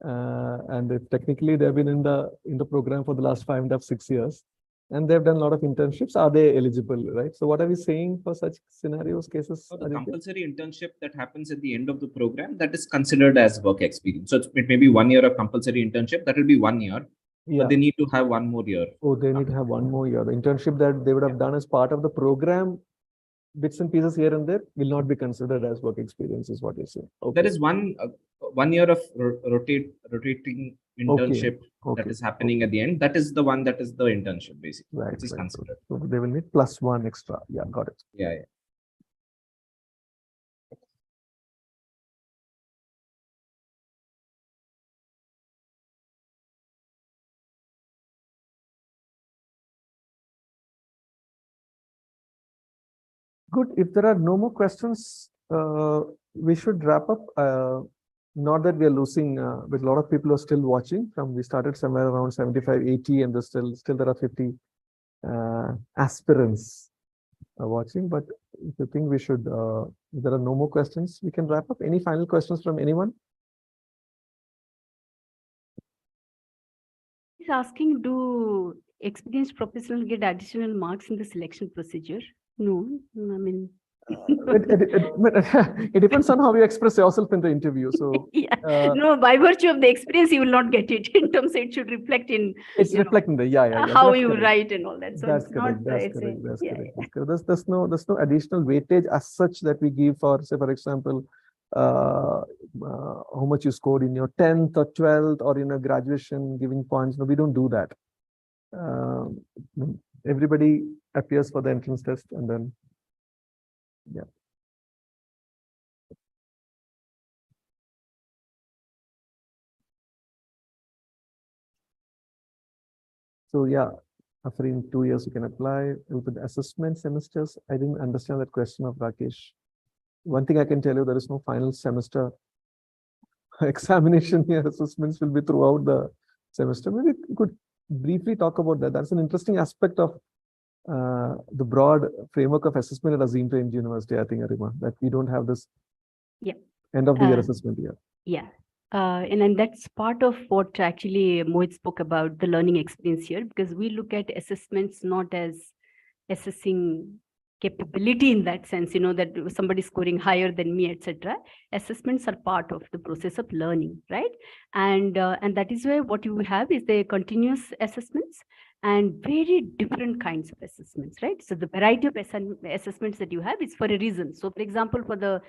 A: And technically they've been in the program for the last 5.5, 6 years, and they've done a lot of internships. Are they eligible, right? So what are we saying for such scenarios, cases?
J: So the compulsory internship that happens at the end of the program, that is considered as work experience. So it may be 1 year of compulsory internship. That will be 1 year.
A: Yeah.
J: But they need to have 1 more year.
A: Oh, they need to have 1 more year. The internship that they would have done as part of the program, bits and pieces here and there, will not be considered as work experience, is what you're saying. Okay.
J: There is 1 year of rotating internship that is happening at the end. That is the one that is the internship, basically,
A: right,
J: which is considered.
A: So they will need +1 extra. Yeah, got it.
J: Yeah.
A: Good. If there are no more questions, we should wrap up. Not that we are losing, but a lot of people are still watching. We started somewhere around 75, 80, and there's still there are 50 aspirants watching. But if you think we should, if there are no more questions, we can wrap up. Any final questions from anyone?
C: He's asking, do experienced professionals get additional marks in the selection procedure? No, I mean,
A: It depends on how you express yourself in the interview. So
C: no, by virtue of the experience, you will not get it. In terms, it should reflect in
A: it's reflecting the
C: how
A: that's
C: you
A: correct.
C: write and all that. So
A: That's
C: it's
A: correct.
C: not.
A: That's
C: It's
A: correct.
C: a,
A: That's
C: yeah,
A: correct. That's correct. There's no additional weightage as such that we give for, say, for example, how much you scored in your 10th or 12th or in a graduation, giving points. No, we don't do that. Everybody appears for the entrance test, and then yeah. So yeah, after in 2 years you can apply. With assessment semesters, I didn't understand that question of Rakesh. One thing I can tell you, there is no final semester examination here. Assessments will be throughout the semester. Maybe we could briefly talk about that. That's an interesting aspect of the broad framework of assessment at Azim Premji University, I think, Arima, that we don't have this end of the year assessment here.
C: Yeah. And then that's part of what actually Mohit spoke about, the learning experience here, because we look at assessments not as assessing capability in that sense, that somebody scoring higher than me, etc. Assessments are part of the process of learning, right? And that is why what you have is the continuous assessments and very different kinds of assessments, right? So the variety of assessments that you have is for a reason. So for example, for the,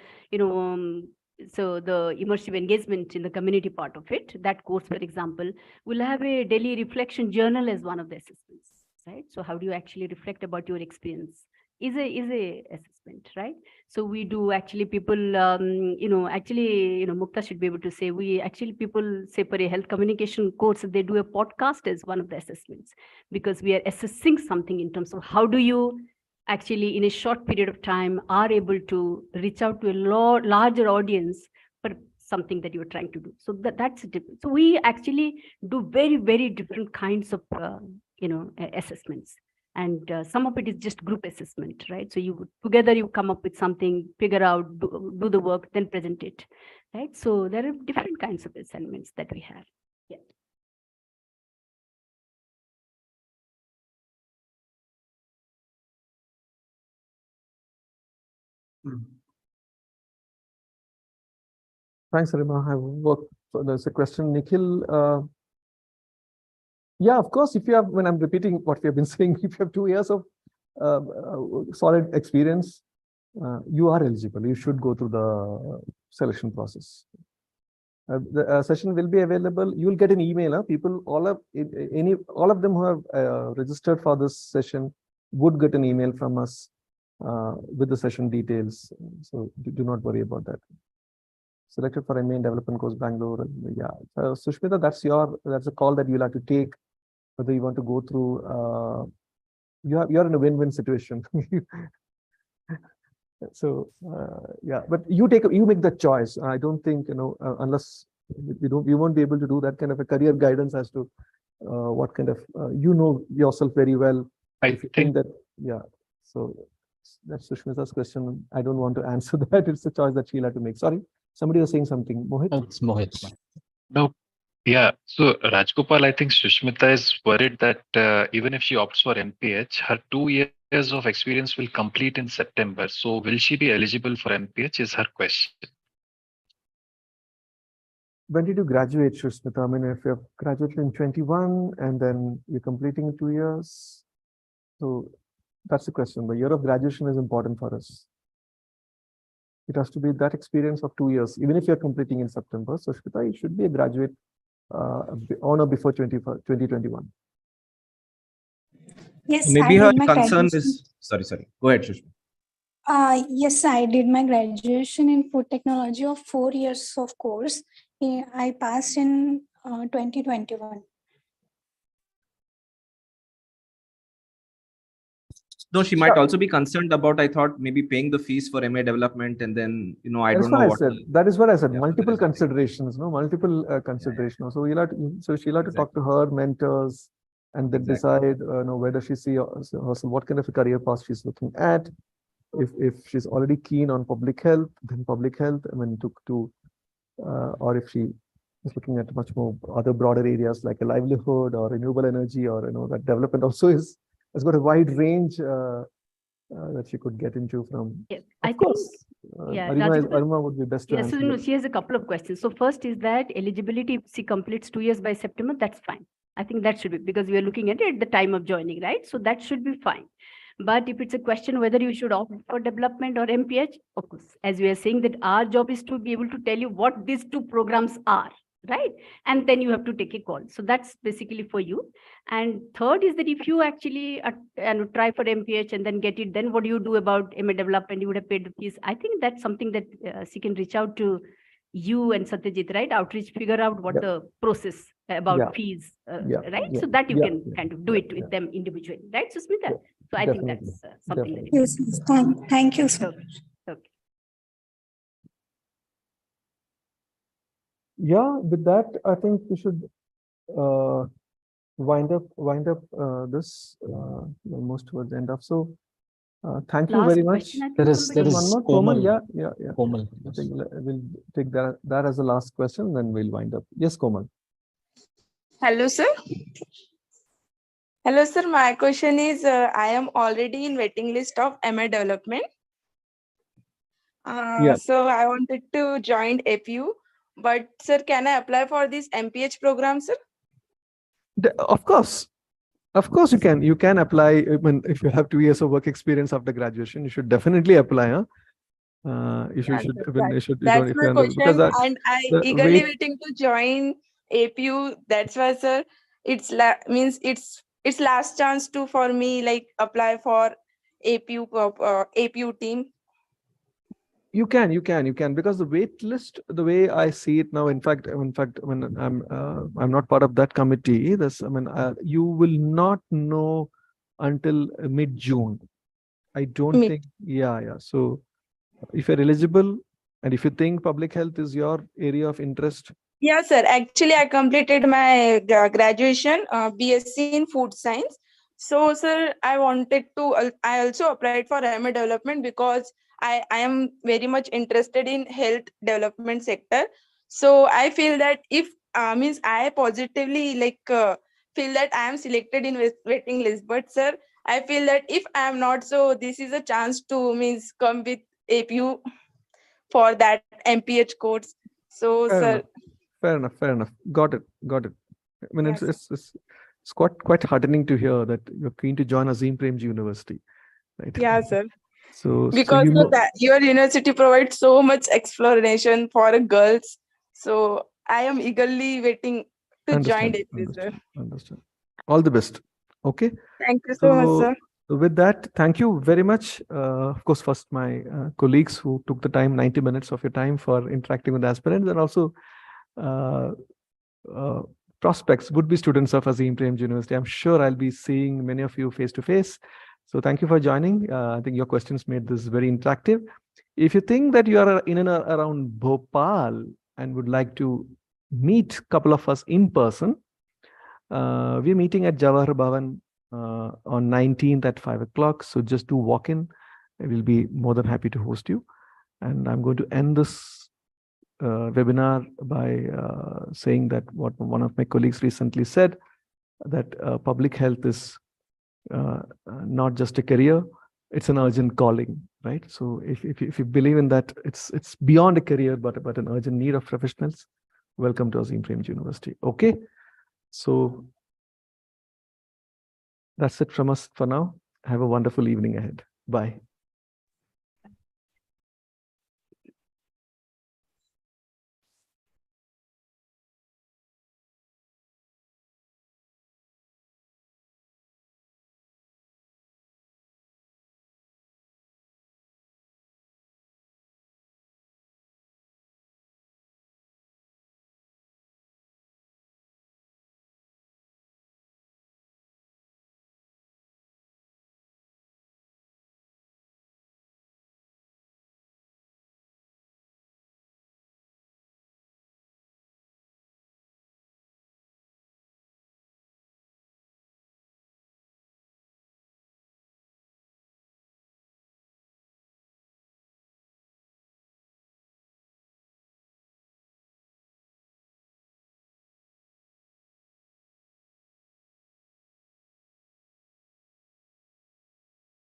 C: so the immersive engagement in the community part of it, that course, for example, will have a daily reflection journal as one of the assessments, right? So how do you actually reflect about your experience is a assessment, right? So we do actually people, Mukta should be able to say, people say for a health communication course, they do a podcast as one of the assessments, because we are assessing something in terms of how do you actually in a short period of time are able to reach out to a larger audience for something that you're trying to do. So that's different. So we actually do very, very different kinds of, assessments. And some of it is just group assessment, right? So together you come up with something, figure out, do the work, then present it, right? So there are different kinds of assignments that we have. Yeah.
A: Thanks, Arima. I worked. So there's a question, Nikhil. Yeah, of course, if you have, when I'm repeating what we have been saying, if you have 2 years of solid experience, you are eligible. You should go through the selection process. The session will be available. You will get an email. People, all of them who have registered for this session would get an email from us with the session details. So do not worry about that. Selected for MA in Development Course, Bangalore. Yeah, Sushmita, that's a call that you'll have to take, whether you want to go through. You're in a win-win situation. So yeah, but you make the choice. I don't think, unless you won't be able to do that kind of a career guidance as to what kind of yourself very well. If you think that, yeah. So that's Sushmita's question. I don't want to answer that. It's a choice that she'll have to make. Sorry, somebody was saying something. Mohit?
F: It's Mohit.
B: No. Yeah, so Rajgopal, I think Sushmita is worried that even if she opts for MPH, her 2 years of experience will complete in September. So will she be eligible for MPH is her question.
A: When did you graduate, Sushmita? I mean, if you're graduated in 21 and then you're completing in 2 years. So that's the question. The year of graduation is important for us. It has to be that experience of 2 years, even if you're completing in September. So Sushmita, you should be a graduate on or before 2021.
Q: Yes,
J: maybe
Q: I
J: her
Q: did my
J: concern
Q: graduation.
J: is sorry. Go ahead, Sushmita.
Q: Yes, I did my graduation in food technology of 4 years of course. I passed in 2021.
J: No, she might also be concerned about, I thought, maybe paying the fees for MA development and then, I don't know what.
A: That is what I said. Multiple considerations, multiple considerations. So she'll have to talk to her mentors and then decide, where does she see herself, what kind of a career path she's looking at. If she's already keen on public health, then public health. I mean, or if she is looking at much more other broader areas like a livelihood or renewable energy, or that development also has got a wide range that she could get into from.
C: Yeah,
A: Okay.
C: I
A: course.
C: think, yeah,
A: Arima would be best to
C: yeah,
A: answer.
C: so no,
A: this.
C: she has a couple of questions. So first is that eligibility, if she completes 2 years by September, that's fine. I think that should be, because we are looking at it at the time of joining, right? So that should be fine. But if it's a question whether you should opt for development or MPH, of course, as we are saying that our job is to be able to tell you what these two programs are, right? And then you have to take a call. So that's basically for you. And third is that if you actually try for MPH and then get it, then what do you do about MA development? You would have paid the fees. I think that's something that she can reach out to you and Satyajit, right? Outreach, figure out what the process about fees, right? So that you can kind of do it with them individually, right, Susmita? So I think that's something that
Q: Yes, yes. Thank you so much.
C: Okay.
A: Yeah, with that, I think we should wind up this almost towards the end of. So thank you very much.
F: There is
A: one more. Komal. Yeah.
F: Komal.
A: I think we'll take that as the last question, then we'll wind up. Yes, Komal.
R: Hello, sir. Hello, sir. My question is, I am already in waiting list of MA development. So I wanted to join APU, but sir, can I apply for this MPH program, sir?
A: Of course you can. You can apply. I mean, if you have 2 years of work experience after graduation, you should definitely apply. You should.
R: That's my question, and I eagerly waiting to join APU. That's why, sir, it's it's last chance to for me like apply for APU team.
A: You can, because the wait list, the way I see it now, in fact, when I'm not part of that committee, you will not know until mid-June. I don't think, so if you're eligible and if you think public health is your area of interest.
R: Yeah, sir. Actually, I completed my graduation, BSc in food science. So, sir, I also applied for MA development because I am very much interested in health development sector. So I feel that if I positively feel that I am selected in waiting list. But sir, I feel that if I am not, so this is a chance to come with APU for that MPH course. So
A: Fair enough. Got it. I mean, it's quite heartening to hear that you're keen to join Azim Premji University, right?
R: Yeah, sir.
A: So
R: because your university provides so much exploration for girls, so I am eagerly waiting to join it, sir.
A: Understand. All the best. Okay.
R: Thank you so much, sir.
A: With that, thank you very much. Of course, first my colleagues who took the time, 90 minutes of your time for interacting with aspirants, and also prospects, would-be students of Azim Premji University. I'm sure I'll be seeing many of you face to face. So thank you for joining. I think your questions made this very interactive. If you think that you are in and around Bhopal and would like to meet a couple of us in person, we're meeting at Jawahar Bhavan on 19th at 5 o'clock. So just do walk in. We'll be more than happy to host you. And I'm going to end this webinar by saying that what one of my colleagues recently said, that public health is not just a career, it's an urgent calling, right? So if you believe in that, it's beyond a career, but an urgent need of professionals, welcome to Azim Premji University. Okay, so that's it from us for now. Have a wonderful evening ahead. Bye.